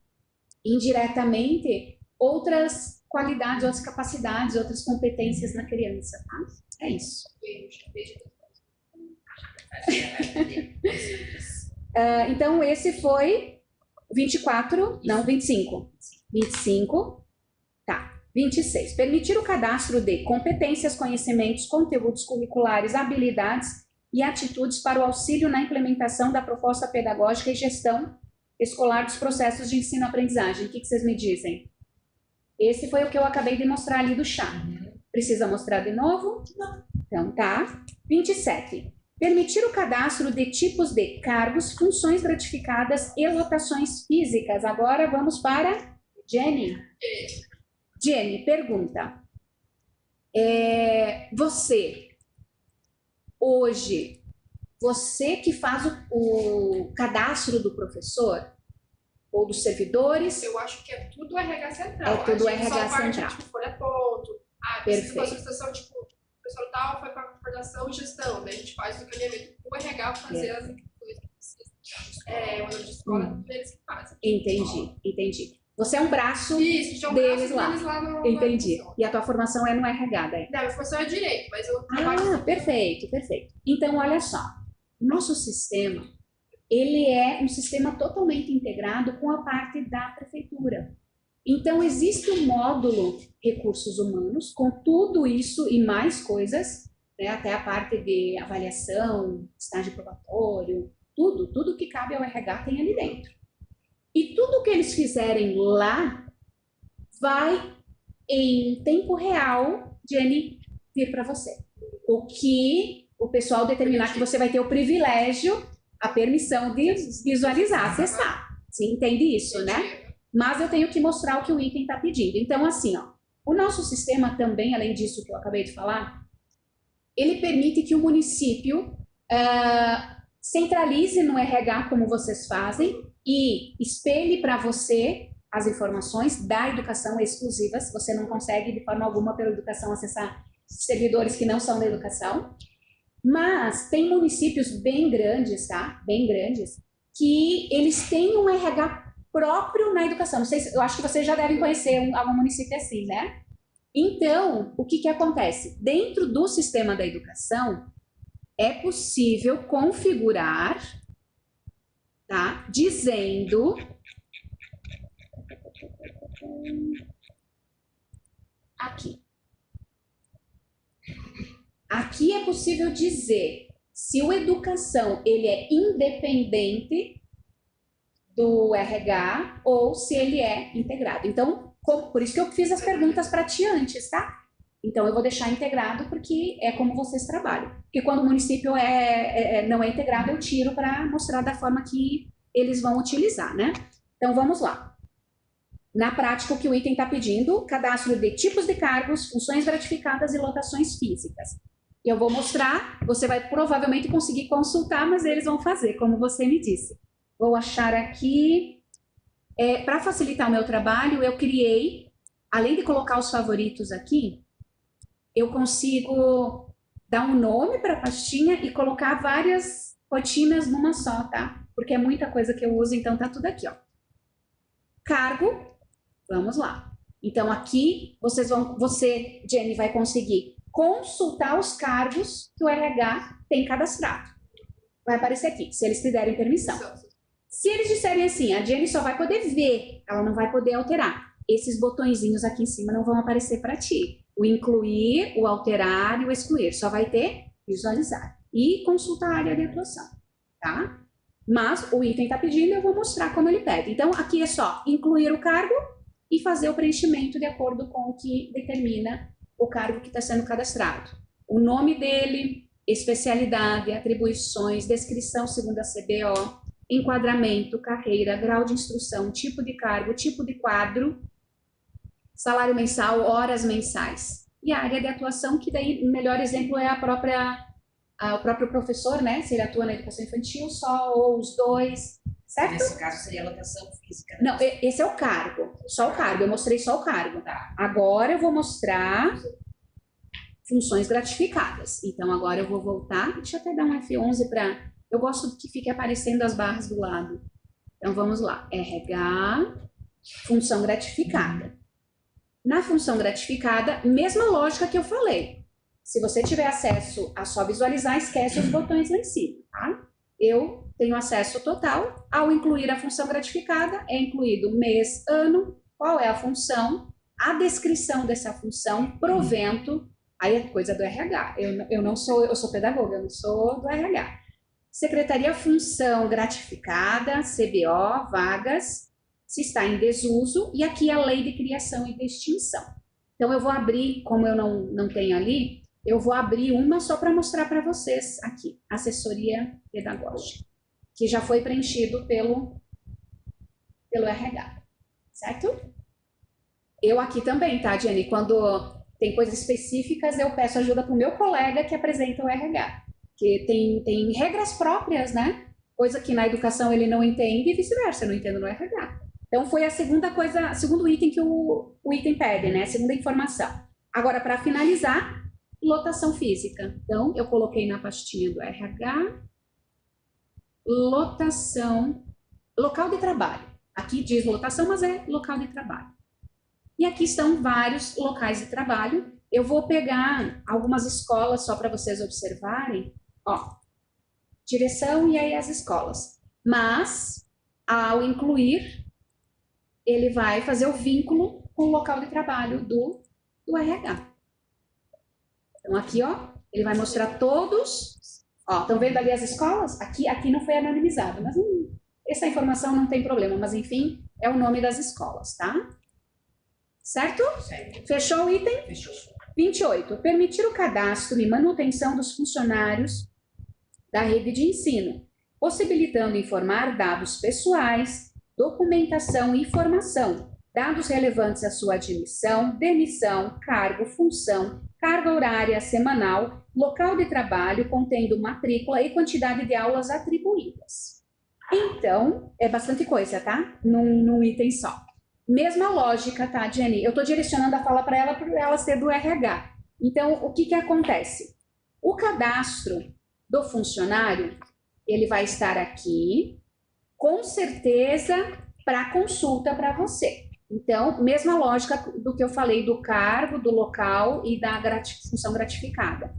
indiretamente outras qualidades, outras capacidades, outras competências na criança, tá? É isso. Então, esse foi 24, não, 25. 25, tá. 26. Permitir o cadastro de competências, conhecimentos, conteúdos curriculares, habilidades e atitudes para o auxílio na implementação da proposta pedagógica e gestão escolar dos processos de ensino-aprendizagem. O que vocês me dizem? Esse foi o que eu acabei de mostrar ali do chá. Precisa mostrar de novo? Não. Então, tá. 27. Permitir o cadastro de tipos de cargos, funções gratificadas e lotações físicas. Agora vamos para Jenny. Jenny, pergunta. Hoje, você que faz o cadastro do professor ou dos servidores? Eu acho que é tudo RH central. É tudo a gente RH só parte, central. tipo, folha ponto. Perfeito. Precisa de situação, tipo, o pessoal tal foi para coordenação e gestão. Daí a gente faz o caminhamento do RH para fazer as coisas que precisam. O ano de escola, eles que fazem. Entendi. Você é um braço Isso, deles lá. no Entendi. na E a tua formação é no RH daí? Não, minha formação é direito, mas eu trabalho... Perfeito. Então, olha só. Nosso sistema, ele é um sistema totalmente integrado com a parte da prefeitura. Então, existe um módulo recursos humanos com tudo isso e mais coisas, né, até a parte de avaliação, estágio probatório, tudo que cabe ao RH tem ali dentro. E tudo que eles fizerem lá vai, em tempo real, Jenny, vir para você. O que o pessoal determinar que você vai ter o privilégio, a permissão de visualizar, acessar. Você entende isso, né? Mas eu tenho que mostrar o que o item está pedindo. Então, assim, ó, o nosso sistema também, além disso que eu acabei de falar, ele permite que o município centralize no RH como vocês fazem e espelhe para você as informações da educação exclusivas. Você não consegue, de forma alguma, pela educação, acessar servidores que não são da educação. Mas tem municípios bem grandes, tá? Bem grandes, que eles têm um RH próprio na educação. Não sei, eu acho que vocês já devem conhecer algum município assim, né? Então, o que acontece? Dentro do sistema da educação, é possível configurar, tá? Dizendo... Aqui é possível dizer se o educação ele é independente do RH ou se ele é integrado. Então, por isso que eu fiz as perguntas para ti antes, tá? Então, eu vou deixar integrado porque é como vocês trabalham. Porque quando o município não é integrado, eu tiro para mostrar da forma que eles vão utilizar, né? Então, vamos lá. Na prática, o que o item está pedindo, cadastro de tipos de cargos, funções gratificadas e lotações físicas. Eu vou mostrar, você vai provavelmente conseguir consultar, mas eles vão fazer, como você me disse. Vou achar aqui. Para facilitar o meu trabalho, eu criei, além de colocar os favoritos aqui, eu consigo dar um nome para a pastinha e colocar várias rotinas numa só, tá? Porque é muita coisa que eu uso, então tá tudo aqui, ó. Cargo, vamos lá. Então aqui você, Jenny, vai conseguir consultar os cargos que o RH tem cadastrado. Vai aparecer aqui, se eles te derem permissão. Se eles disserem assim, a Jenny só vai poder ver, ela não vai poder alterar. Esses botõezinhos aqui em cima não vão aparecer para ti. O incluir, o alterar e o excluir. Só vai ter visualizar. E consultar a área de atuação, tá? Mas o item está pedindo, eu vou mostrar como ele pede. Então, aqui é só incluir o cargo e fazer o preenchimento de acordo com o que determina o cargo que está sendo cadastrado. O nome dele, especialidade, atribuições, descrição segundo a CBO, enquadramento, carreira, grau de instrução, tipo de cargo, tipo de quadro, salário mensal, horas mensais. E a área de atuação, que daí o melhor exemplo é o próprio professor, né? Se ele atua na educação infantil só, ou os dois, certo? Nesse caso seria a lotação física. Né? Não, esse é o cargo, só o cargo, eu mostrei só o cargo. Tá. Agora eu vou mostrar funções gratificadas. Então agora eu vou voltar, deixa eu até dar um F11 para... Eu gosto que fique aparecendo as barras do lado. Então vamos lá, RH, função gratificada. Na função gratificada, mesma lógica que eu falei. Se você tiver acesso a só visualizar, esquece os botões lá em cima, tá? Eu tenho acesso total. Ao incluir a função gratificada, é incluído mês, ano, qual é a função, a descrição dessa função, provento, aí é coisa do RH. Eu sou pedagoga, eu não sou do RH. Secretaria, função gratificada, CBO, vagas, se está em desuso, e aqui a lei de criação e de extinção. Então eu vou abrir, como eu não tenho ali, eu vou abrir uma só para mostrar para vocês aqui, assessoria pedagógica, que já foi preenchido pelo RH, certo? Eu aqui também, tá, Jenny? Quando tem coisas específicas, eu peço ajuda para o meu colega que apresenta o RH, que tem regras próprias, né? Coisa que na educação ele não entende e vice-versa, eu não entendo no RH. Então foi a segunda coisa, segundo item que o item pede, né? A segunda informação. Agora, para finalizar, lotação física. Então, eu coloquei na pastinha do RH, lotação, local de trabalho. Aqui diz lotação, mas é local de trabalho. E aqui estão vários locais de trabalho. Eu vou pegar algumas escolas só para vocês observarem. Ó, direção e aí as escolas. Mas, ao incluir, ele vai fazer o vínculo com o local de trabalho do RH. Então, aqui, ó, ele vai mostrar todos. Ó, estão vendo ali as escolas? Aqui não foi anonimizado, mas essa informação não tem problema. Mas, enfim, é o nome das escolas, tá? Certo? Certo. Fechou o item? Fechou. 28. Permitir o cadastro e manutenção dos funcionários da rede de ensino, possibilitando informar dados pessoais, documentação e informação, dados relevantes à sua admissão, demissão, cargo, função, carga horária semanal, local de trabalho contendo matrícula e quantidade de aulas atribuídas. Então, é bastante coisa, tá? Num item só. Mesma lógica, tá, Jenny? Eu estou direcionando a fala para ela ser do RH. Então, o que acontece? O cadastro do funcionário, ele vai estar aqui, com certeza, para consulta para você. Então, mesma lógica do que eu falei do cargo, do local e da função gratificada.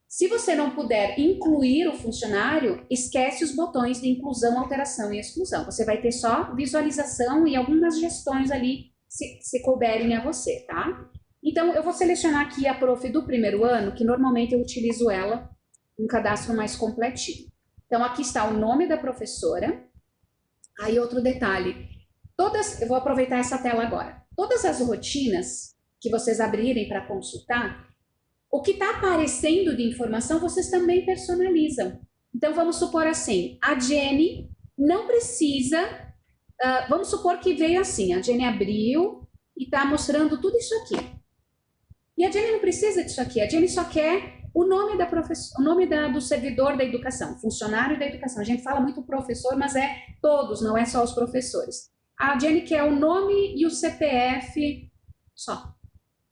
Se você não puder incluir o funcionário, esquece os botões de inclusão, alteração e exclusão. Você vai ter só visualização e algumas gestões ali, se couberem a você, tá? Então, eu vou selecionar aqui a prof do primeiro ano, que normalmente eu utilizo ela, um cadastro mais completinho. Então, aqui está o nome da professora. Aí, outro detalhe. Eu vou aproveitar essa tela agora. Todas as rotinas que vocês abrirem para consultar, o que está aparecendo de informação, vocês também personalizam. Então, vamos supor assim, a Jenny não precisa... vamos supor que veio assim, a Jenny abriu e está mostrando tudo isso aqui. E a Jenny não precisa disso aqui, a Jenny só quer o nome do servidor da educação, funcionário da educação. A gente fala muito professor, mas é todos, não é só os professores. A Jenny quer o nome e o CPF só.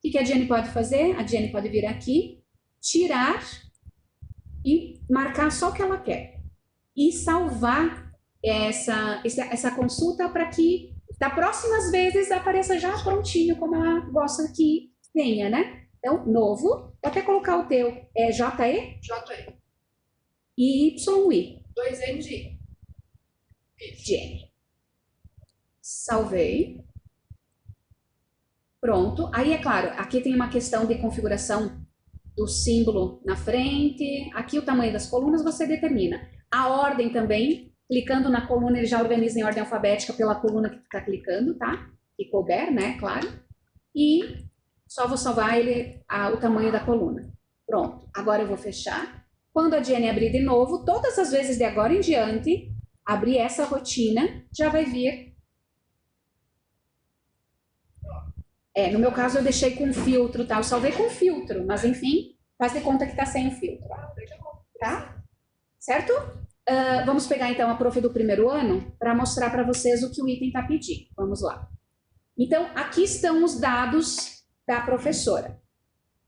O que a Jenny pode fazer? A Jenny pode vir aqui, tirar e marcar só o que ela quer. E salvar essa consulta para que da próximas vezes apareça já prontinho, como ela gosta que tenha, né? Então, novo, vou até colocar o teu, é JE? JE. E YI. 2N de I. Jenny. Salvei. Pronto. Aí, é claro, aqui tem uma questão de configuração do símbolo na frente. Aqui o tamanho das colunas você determina. A ordem também, clicando na coluna, ele já organiza em ordem alfabética pela coluna que tu está clicando, tá? Que couber, né? Claro. E só vou salvar o tamanho da coluna. Pronto. Agora eu vou fechar. Quando a Jenny abrir de novo, todas as vezes de agora em diante, abrir essa rotina, já vai vir. No meu caso eu deixei com filtro, tá? Eu salvei com filtro, mas enfim, faz de conta que tá sem o filtro. Tá? Certo? Vamos pegar então a prof do primeiro ano para mostrar para vocês o que o item está pedindo. Vamos lá. Então, aqui estão os dados da professora.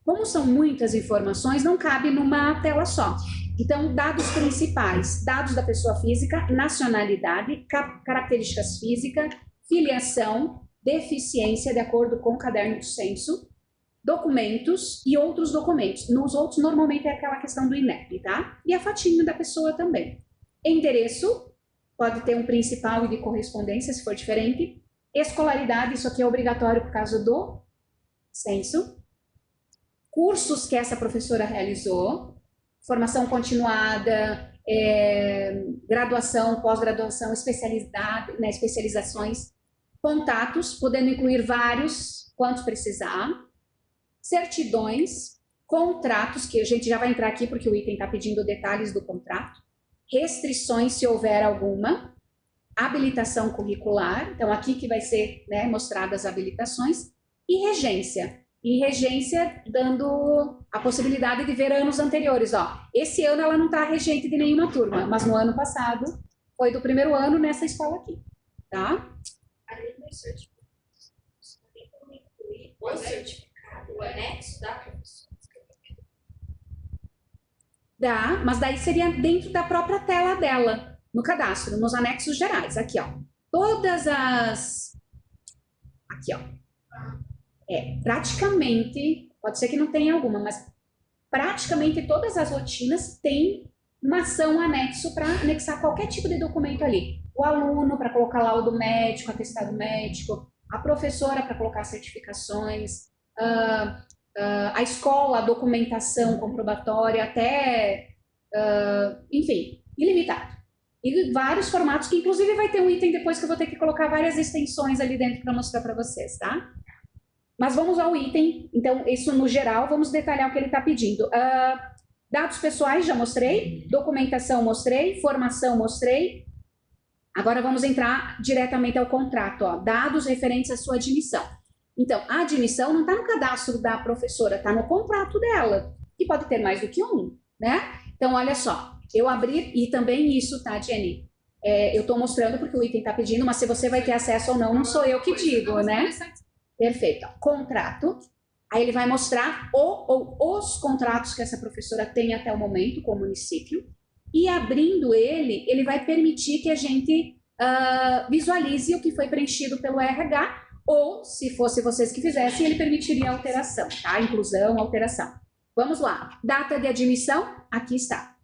Como são muitas informações, não cabe numa tela só. Então, dados principais, dados da pessoa física, nacionalidade, características físicas, filiação, deficiência, de acordo com o caderno do censo, documentos e outros documentos. Nos outros, normalmente, é aquela questão do INEP, tá? E a fotinho da pessoa também. Endereço, pode ter um principal e de correspondência, se for diferente. Escolaridade, isso aqui é obrigatório por causa do censo. Cursos que essa professora realizou, formação continuada, graduação, pós-graduação, especialidade, né, especializações, contatos, podendo incluir vários, quantos precisar, certidões, contratos, que a gente já vai entrar aqui porque o item está pedindo detalhes do contrato, restrições, se houver alguma, habilitação curricular, então aqui que vai ser, né, mostradas as habilitações, e regência. E regência dando a possibilidade de ver anos anteriores. Ó, esse ano ela não está regente de nenhuma turma, mas no ano passado foi do primeiro ano nessa escola aqui, tá? Além dos certificados, também como incluir o certificado, o anexo da professora. Dá, mas daí seria dentro da própria tela dela, no cadastro, nos anexos gerais. Aqui, ó. Todas as... Aqui, ó. Praticamente, pode ser que não tenha alguma, mas praticamente todas as rotinas têm uma ação anexo para anexar qualquer tipo de documento ali. O aluno para colocar laudo médico, atestado médico, a professora para colocar certificações, a escola, a documentação comprobatória, até, enfim, ilimitado. E vários formatos, que inclusive vai ter um item depois que eu vou ter que colocar várias extensões ali dentro para mostrar para vocês, tá? Mas vamos ao item, então, isso no geral, vamos detalhar o que ele está pedindo. Dados pessoais, já mostrei, documentação mostrei, formação mostrei. Agora vamos entrar diretamente ao contrato, ó, dados referentes à sua admissão. Então, a admissão não está no cadastro da professora, está no contrato dela, que pode ter mais do que um, né? Então, olha só, eu abri, e também isso, tá, Jenny? Eu estou mostrando porque o item está pedindo, mas se você vai ter acesso ou não, não sou eu que digo, né? Perfeito. Contrato. Aí ele vai mostrar os contratos que essa professora tem até o momento com o município. E abrindo ele vai permitir que a gente visualize o que foi preenchido pelo RH, ou, se fosse vocês que fizessem, ele permitiria alteração, tá? Inclusão, alteração. Vamos lá. Data de admissão, aqui está.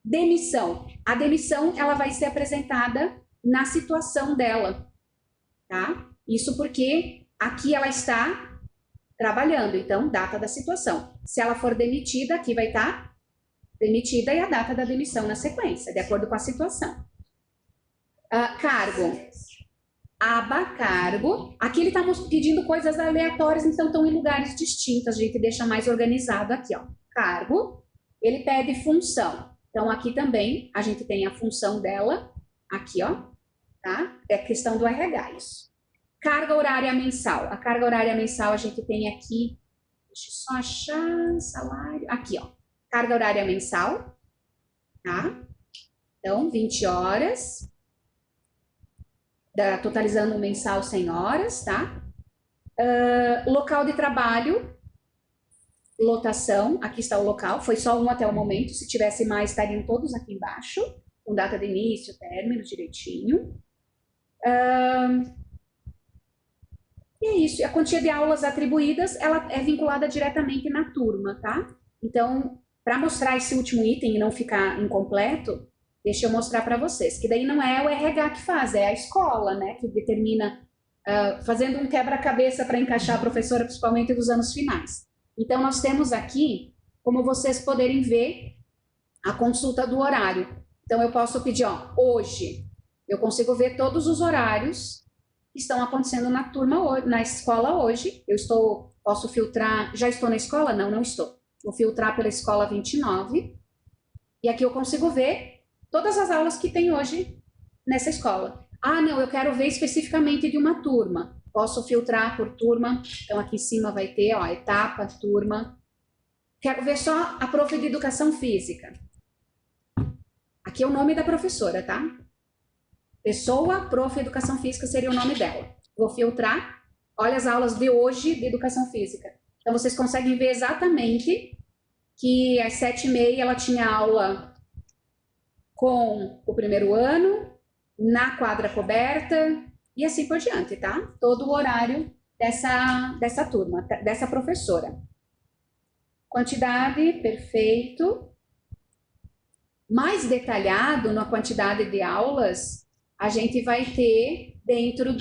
Demissão. A demissão, ela vai ser apresentada na situação dela. Tá? Isso porque aqui ela está trabalhando, então, data da situação. Se ela for demitida, aqui vai estar demitida e a data da demissão na sequência, de acordo com a situação. Cargo. Aba cargo. Aqui ele está pedindo coisas aleatórias, então estão em lugares distintos, a gente deixa mais organizado aqui, ó. Cargo. Ele pede função. Então, aqui também a gente tem a função dela, aqui, ó. Tá? É questão do RH, isso. Carga horária mensal. A carga horária mensal a gente tem aqui Deixa eu só achar salário. Aqui, ó. Carga horária mensal, tá? Então, 20 horas. Totalizando mensal 100 horas, tá? Local de trabalho, lotação, aqui está o local, foi só um até o momento, se tivesse mais estariam todos aqui embaixo, com data de início, término, direitinho. E é isso, a quantia de aulas atribuídas, ela é vinculada diretamente na turma, tá? Então, para mostrar esse último item e não ficar incompleto, deixa eu mostrar para vocês, que daí não é o RH que faz, é a escola, né, que determina, fazendo um quebra-cabeça para encaixar a professora, principalmente dos anos finais. Então, nós temos aqui, como vocês poderem ver, a consulta do horário. Então, eu posso pedir, ó, hoje, eu consigo ver todos os horários que estão acontecendo na turma, na escola hoje. Posso filtrar, já estou na escola? Não, não estou. Vou filtrar pela escola 29, e aqui eu consigo ver todas as aulas que tem hoje nessa escola. Ah, não, eu quero ver especificamente de uma turma. Posso filtrar por turma. Então, aqui em cima vai ter, ó, etapa, turma. Quero ver só a prof de educação física. Aqui é o nome da professora, tá? Pessoa, prof educação física seria o nome dela. Vou filtrar. Olha as aulas de hoje de educação física. Então, vocês conseguem ver exatamente que às 7h30 ela tinha aula com o primeiro ano, na quadra coberta, e assim por diante, tá? Todo o horário dessa turma, dessa professora. Quantidade, perfeito. Mais detalhado na quantidade de aulas, a gente vai ter dentro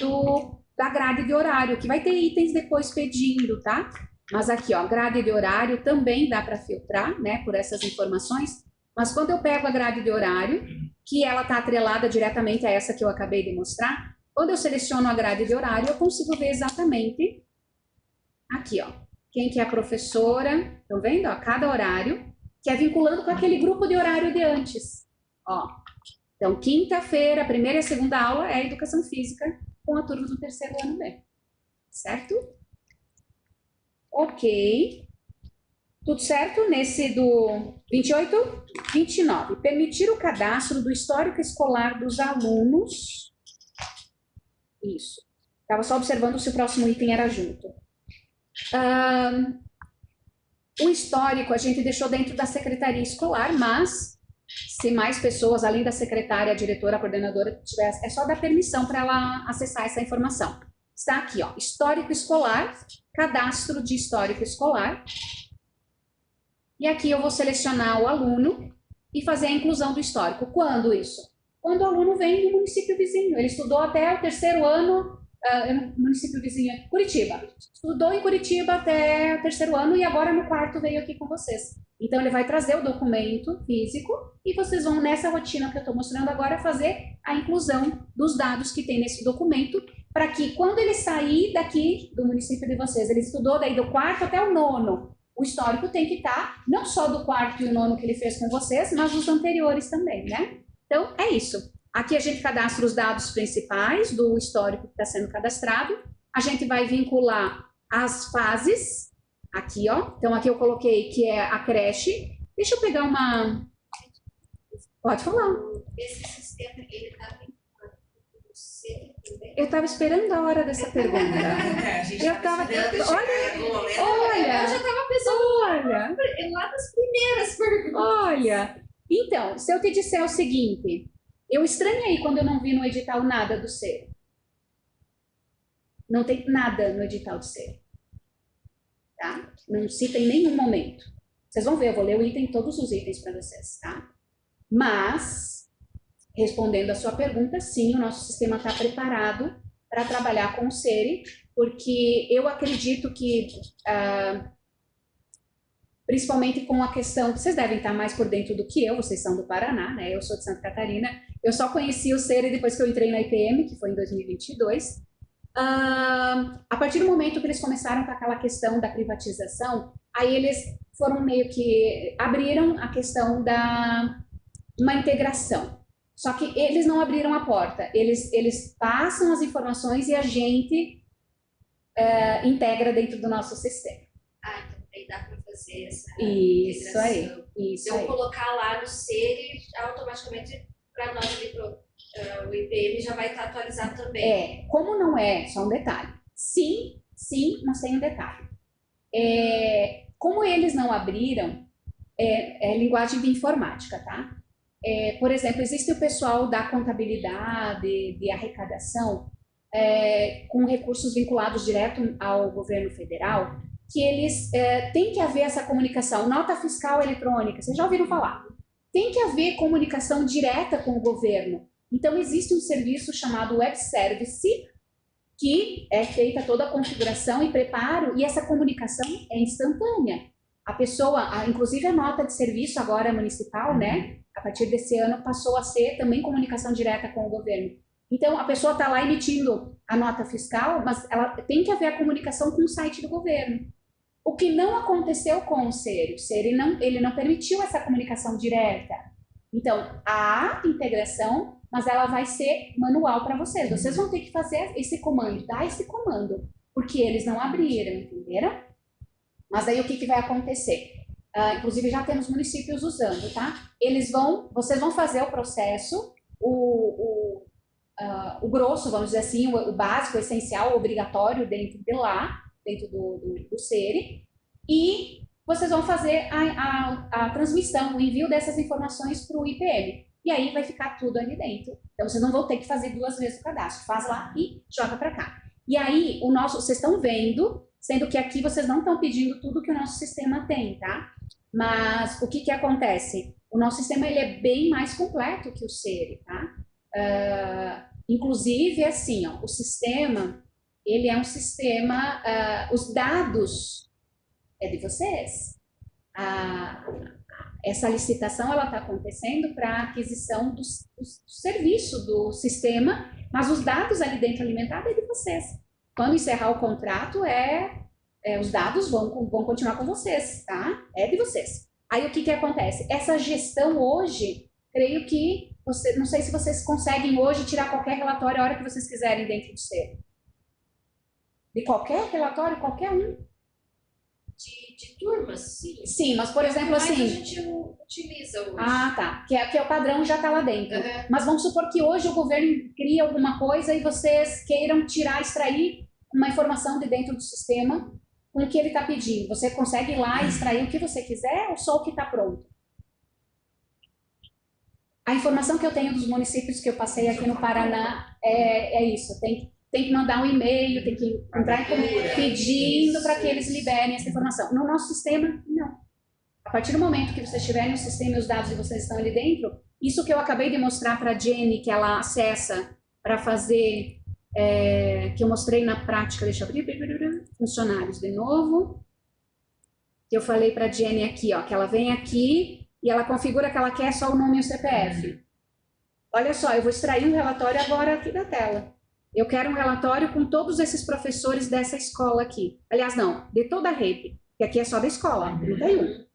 da grade de horário, que vai ter itens depois pedindo, tá? Mas aqui, ó, grade de horário também dá para filtrar, né, por essas informações. Mas quando eu pego a grade de horário, que ela está atrelada diretamente a essa que eu acabei de mostrar, quando eu seleciono a grade de horário, eu consigo ver exatamente aqui, ó, quem que é a professora, estão vendo? Ó, cada horário, que é vinculando com aquele grupo de horário de antes. Ó, então, quinta-feira, a primeira e a segunda aula é Educação Física com a turma do terceiro ano B. Certo? Ok. Tudo certo? Nesse do 28? 29. Permitir o cadastro do histórico escolar dos alunos. Isso. Estava só observando se o próximo item era junto. O histórico a gente deixou dentro da secretaria escolar, mas se mais pessoas, além da secretária, a diretora, a coordenadora, tivesse, é só dar permissão para ela acessar essa informação. Está aqui, ó, histórico escolar, cadastro de histórico escolar. E aqui eu vou selecionar o aluno e fazer a inclusão do histórico. Quando isso? Quando o aluno vem do município vizinho. Ele estudou até o terceiro ano, município vizinho, Curitiba. Estudou em Curitiba até o terceiro ano e agora no quarto veio aqui com vocês. Então, ele vai trazer o documento físico e vocês vão, nessa rotina que eu estou mostrando agora, fazer a inclusão dos dados que tem nesse documento, para que quando ele sair daqui do município de vocês, ele estudou daí do quarto até o nono, o histórico tem que estar, não só do quarto e o nono que ele fez com vocês, mas dos anteriores também, né? Então, é isso. Aqui a gente cadastra os dados principais do histórico que está sendo cadastrado. A gente vai vincular as fases, aqui, ó. Então, aqui eu coloquei que é a creche. Deixa eu pegar uma... Pode falar. Esse sistema, ele está vinculado com você também? Eu estava esperando a hora dessa pergunta. Eu estava... Olha! Eu já estava pensando Olha! lá das primeiras perguntas. Olha! Então, se eu te disser o seguinte, eu estranhei quando eu não vi no edital nada do ser. Não tem nada no edital do ser. Tá? Não cita em nenhum momento. Vocês vão ver, eu vou ler o item, todos os itens para vocês, tá? Mas, respondendo a sua pergunta, sim, o nosso sistema está preparado para trabalhar com o SERI, porque eu acredito que, principalmente com a questão, vocês devem estar mais por dentro do que eu, vocês são do Paraná, né? Eu sou de Santa Catarina, eu só conheci o SERI depois que eu entrei na IPM, que foi em 2022. A partir do momento que eles começaram com aquela questão da privatização, aí eles foram meio que abriram a questão da uma integração. Só que eles não abriram a porta, eles passam as informações e a gente integra dentro do nosso sistema. Ah, então fazer essa Isso aí, integração. isso Então, aí. colocar lá no SERI, automaticamente, para nós ali, o IPM já vai estar atualizado também. Como não é, só um detalhe. Sim, mas tem um detalhe. Como eles não abriram, é linguagem de informática, tá? Por exemplo, existe o pessoal da contabilidade, de arrecadação, com recursos vinculados direto ao governo federal, que eles têm que haver essa comunicação, nota fiscal eletrônica, vocês já ouviram falar? Tem que haver comunicação direta com o governo. Então, existe um serviço chamado Web Service, que é feita toda a configuração e preparo, e essa comunicação é instantânea. A pessoa, inclusive a nota de serviço agora municipal, né, a partir desse ano passou a ser também comunicação direta com o governo. Então, a pessoa está lá emitindo a nota fiscal, mas ela tem que haver a comunicação com o site do governo. O que não aconteceu com o SERI. O SERI ele não permitiu essa comunicação direta. Então, há integração, mas ela vai ser manual para vocês. Vocês vão ter que fazer esse comando, dar esse comando, porque eles não abriram, entenderam? Mas aí o que vai acontecer? Inclusive já temos municípios usando, tá? Vocês vão fazer o processo, o grosso, vamos dizer assim, o básico, o essencial, o obrigatório dentro de lá, dentro do SERI, e vocês vão fazer a transmissão, o envio dessas informações para o IPM. E aí vai ficar tudo ali dentro. Então vocês não vão ter que fazer 2 vezes o cadastro. Faz lá e joga para cá. E aí, vocês estão vendo, sendo que aqui vocês não estão pedindo tudo que o nosso sistema tem, tá? Mas o que acontece? O nosso sistema ele é bem mais completo que o SERI, tá? Inclusive, assim, ó, o sistema, ele é um sistema, os dados é de vocês. Essa licitação ela está acontecendo para aquisição do serviço do sistema, mas os dados ali dentro alimentados é de vocês. Quando encerrar o contrato, os dados vão continuar com vocês, tá? É de vocês. Aí o que acontece? Essa gestão hoje, creio que, não sei se vocês conseguem hoje tirar qualquer relatório a hora que vocês quiserem dentro do SERI. De qualquer relatório, qualquer um. De turmas, sim. Sim, mas por exemplo assim... Mas a gente utiliza hoje. Tá. Que é o padrão já está lá dentro. Mas vamos supor que hoje o governo cria alguma coisa e vocês queiram extrair uma informação de dentro do sistema com o que ele está pedindo. Você consegue ir lá e extrair o que você quiser ou só o que está pronto? A informação que eu tenho dos municípios que eu passei aqui no Paraná é isso. Tem que mandar um e-mail, tem que entrar pedindo para que eles liberem essa informação. No nosso sistema, não. A partir do momento que vocês tiverem o sistema e os dados de vocês estão ali dentro, isso que eu acabei de mostrar para a Jenny, que ela acessa para fazer, que eu mostrei na prática, deixa eu abrir, funcionários de novo, que eu falei para a Jenny aqui, ó, que ela vem aqui e ela configura que ela quer só o nome e o CPF. Olha só, eu vou extrair um relatório agora aqui da tela. Eu quero um relatório com todos esses professores dessa escola aqui. Aliás, não, de toda a rede, que aqui é só da escola, 31.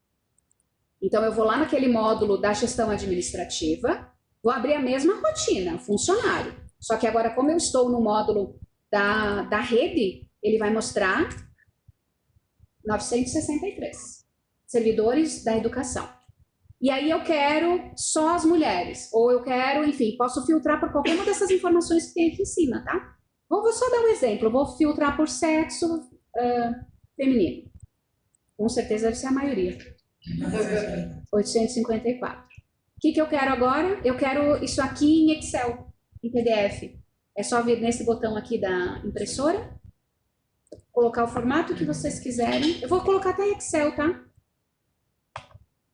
Então, eu vou lá naquele módulo da gestão administrativa, vou abrir a mesma rotina, funcionário. Só que agora, como eu estou no módulo da rede, ele vai mostrar 963 servidores da educação. E aí eu quero só as mulheres, ou eu quero, enfim, posso filtrar por qualquer uma dessas informações que tem aqui em cima, tá? Vou só dar um exemplo, eu vou filtrar por sexo feminino. Com certeza deve ser a maioria. 854. O que eu quero agora? Eu quero isso aqui em Excel, em PDF. É só vir nesse botão aqui da impressora, colocar o formato que vocês quiserem. Eu vou colocar até Excel, tá?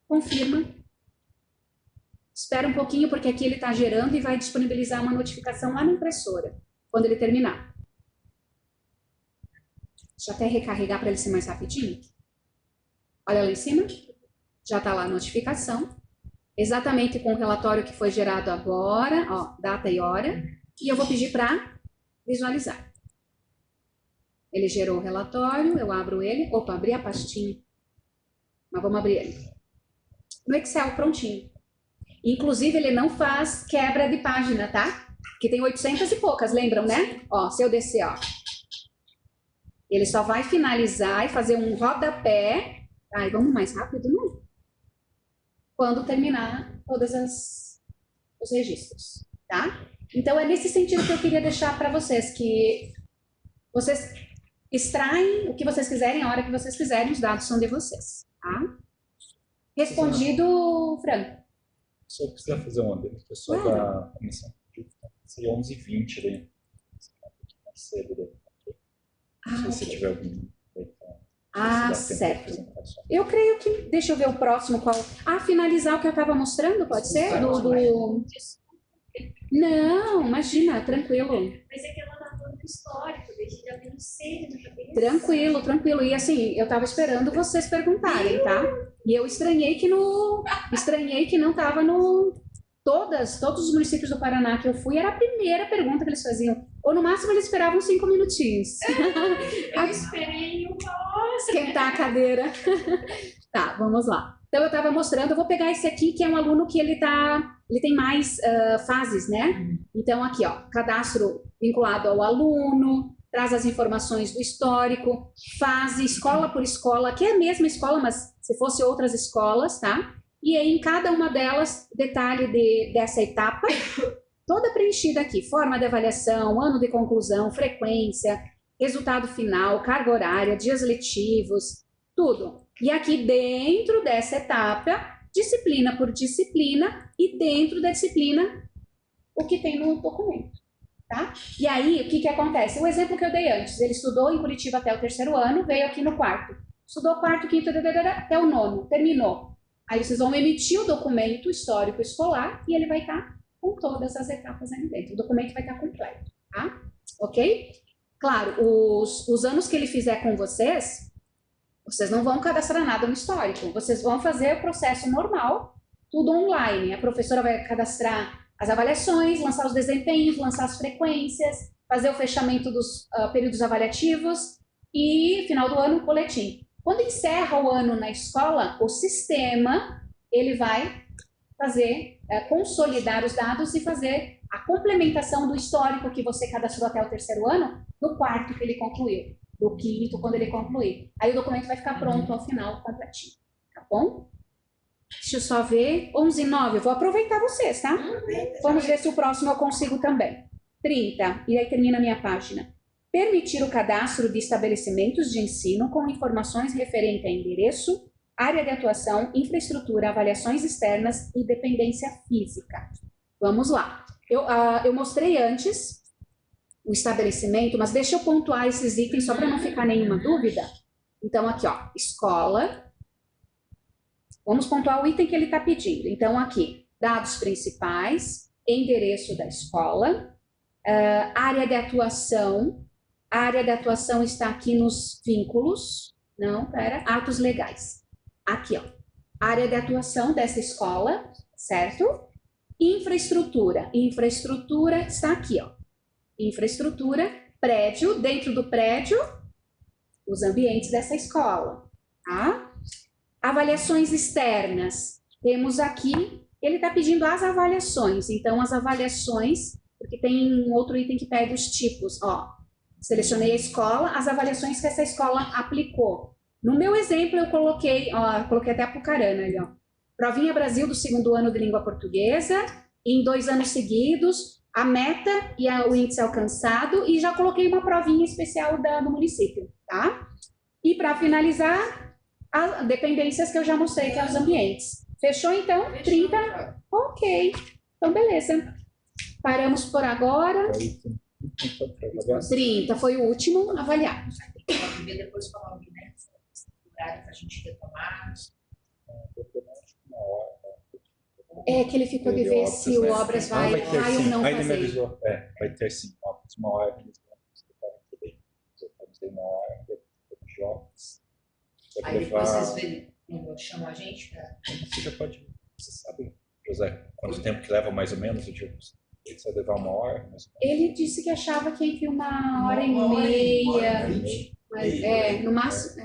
Confirma. Espera um pouquinho, porque aqui ele está gerando e vai disponibilizar uma notificação lá na impressora, quando ele terminar. Deixa eu até recarregar para ele ser mais rapidinho. Olha lá em cima. Já está lá a notificação. Exatamente com o relatório que foi gerado agora, ó, data e hora. E eu vou pedir para visualizar. Ele gerou o relatório, eu abro ele. Opa, abri a pastinha. Mas vamos abrir ele. No Excel, prontinho. Inclusive, ele não faz quebra de página, tá? Que tem 800 e poucas, lembram, né? Ó, se eu descer, ó. Ele só vai finalizar e fazer um rodapé Ai, vamos mais rápido, não? Quando terminar todos os registros, tá? Então, é nesse sentido que eu queria deixar para vocês, que vocês extraem o que vocês quiserem, a hora que vocês quiserem, os dados são de vocês, tá? Respondido, Franco. Só precisa fazer uma dele, o pessoal da comissão seria 11h20 daí. Mais cedo daí. Não sei se tiver algum. Certo. Eu creio que. Deixa eu ver o próximo qual. Finalizar o que eu estava mostrando, pode ser? Não, imagina, tranquilo. Mas é que ela tá falando do histórico, desde já tem cedo na cabeça. Tranquilo. E assim, eu estava esperando vocês perguntarem, tá? E eu estranhei que não estava no. Todos os municípios do Paraná que eu fui, era a primeira pergunta que eles faziam. Ou no máximo eles esperavam 5 minutinhos. Eu esperei uma hora. Esquentar a cadeira. Tá, vamos lá. Então eu estava mostrando, eu vou pegar esse aqui, que é um aluno que ele tem mais fases, né? Então aqui, ó, cadastro vinculado ao aluno, traz as informações do histórico, fase, escola por escola, que é a mesma escola, mas se fosse outras escolas, tá? E aí, em cada uma delas, detalhe dessa etapa, toda preenchida aqui. Forma de avaliação, ano de conclusão, frequência, resultado final, carga horária, dias letivos, tudo. E aqui, dentro dessa etapa, disciplina por disciplina, e dentro da disciplina, o que tem no documento, tá? E aí, o que acontece? O exemplo que eu dei antes, ele estudou em Curitiba até o 3º ano, veio aqui no 4º. Estudou 4º, 5º, até o 9º, terminou. Aí vocês vão emitir o documento histórico escolar e ele vai estar com todas as etapas ali dentro. O documento vai estar completo, tá? Ok? Claro, os anos que ele fizer com vocês não vão cadastrar nada no histórico. Vocês vão fazer o processo normal, tudo online. A professora vai cadastrar as avaliações, lançar os desempenhos, lançar as frequências, fazer o fechamento dos períodos avaliativos e, final do ano, o boletim. Quando encerra o ano na escola, o sistema ele vai fazer, consolidar os dados e fazer a complementação do histórico que você cadastrou até o 3º ano, no 4º que ele concluiu, do 5º quando ele concluir. Aí o documento vai ficar pronto ao final, completinho, tá bom? Deixa eu só ver, 11h09, eu vou aproveitar vocês, tá? Vamos ver se o próximo eu consigo também. 30, e aí termina a minha página. Permitir o cadastro de estabelecimentos de ensino com informações referentes a endereço, área de atuação, infraestrutura, avaliações externas e dependência física. Vamos lá. Eu mostrei antes o estabelecimento, mas deixa eu pontuar esses itens só para não ficar nenhuma dúvida. Então, aqui, ó, escola. Vamos pontuar o item que ele está pedindo. Então, aqui, dados principais, endereço da escola, área de atuação. A área de atuação está aqui nos vínculos. Não, pera. Atos legais. Aqui, ó. Área de atuação dessa escola, certo? Infraestrutura. Infraestrutura está aqui, ó. Infraestrutura, prédio. Dentro do prédio, os ambientes dessa escola, tá? Avaliações externas. Temos aqui, ele está pedindo as avaliações. Então, as avaliações, porque tem um outro item que pega os tipos, ó. Selecionei a escola, as avaliações que essa escola aplicou. No meu exemplo, eu coloquei até a Pucarana ali, ó. Provinha Brasil do 2º ano de língua portuguesa, em 2 anos seguidos, a meta e o índice alcançado, e já coloquei uma provinha especial do município, tá? E para finalizar, as dependências que eu já mostrei, que é os ambientes. Fechou, então? 30? Ok. Então, beleza. Paramos por agora. 30 foi o último avaliado. Pode ver depois com a Alvin, né? Para a gente retomar. É que ele ficou de ver se o Obras vai ou não Aí ele me fazer. avisou. Vai ter sim. Uma hora eles vão fazer uma hora de jogos. Aí depois vocês chamam a gente para. Você já pode. Você sabe, José, quanto tempo que leva mais ou menos o dia? Ele vai levar uma hora? Ele disse que achava que entre 1h30. Mas, no máximo.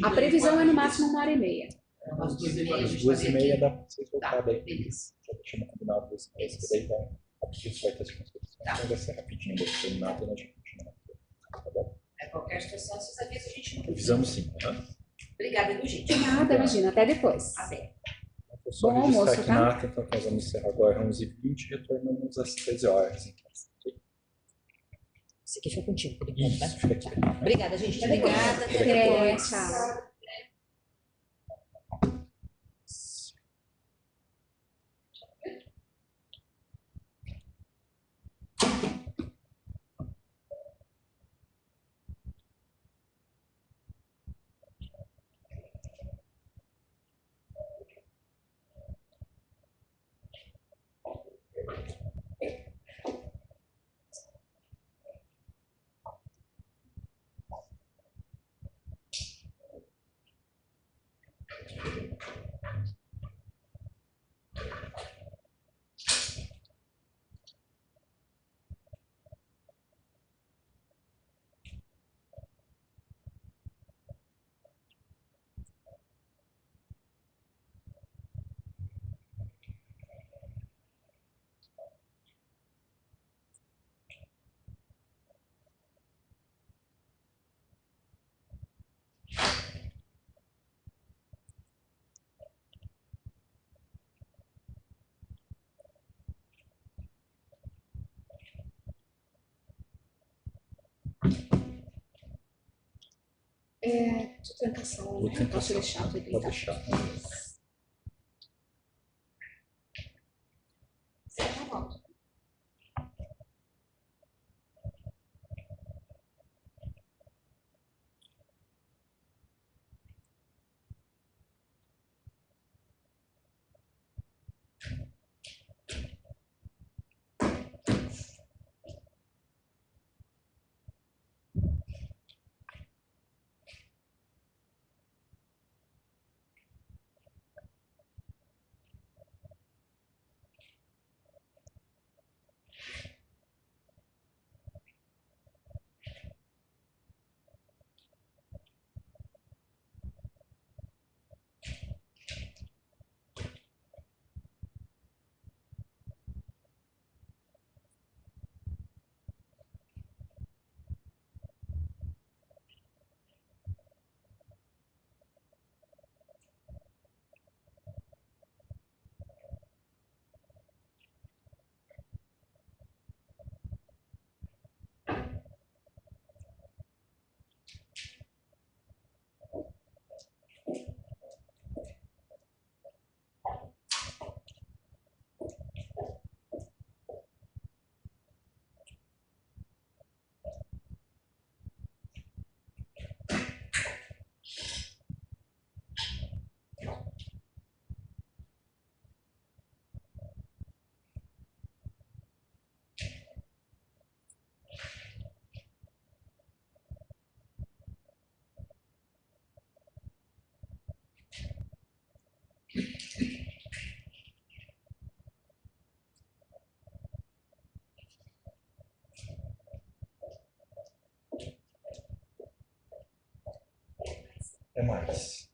A previsão é no máximo 1h30. Umas 2h30. 2h30 dá para vocês voltar daí. Beleza. Já deixamos combinado 2h30, que daí vai. Aqui vai ter as consultas. Então vai ser rapidinho, vai terminar e a gente continua. Tá bom? Qualquer situação, vocês avisam a gente. Avisamos sim. Obrigada, viu, gente? Nada, imagina, até depois. Até. Eu só Bom registrar almoço, aqui tá? na ata, então nós vamos encerrar agora às 11h20 e retornamos às 13 horas. Então. Esse aqui foi contigo, por enquanto, né? Isso, fica aqui. Obrigada, gente. Obrigada. Até Até, depois. tchau. De trancação, Vou né? tentar Posso deixar tudo Pode então. deixar. Você já volta. Até mais.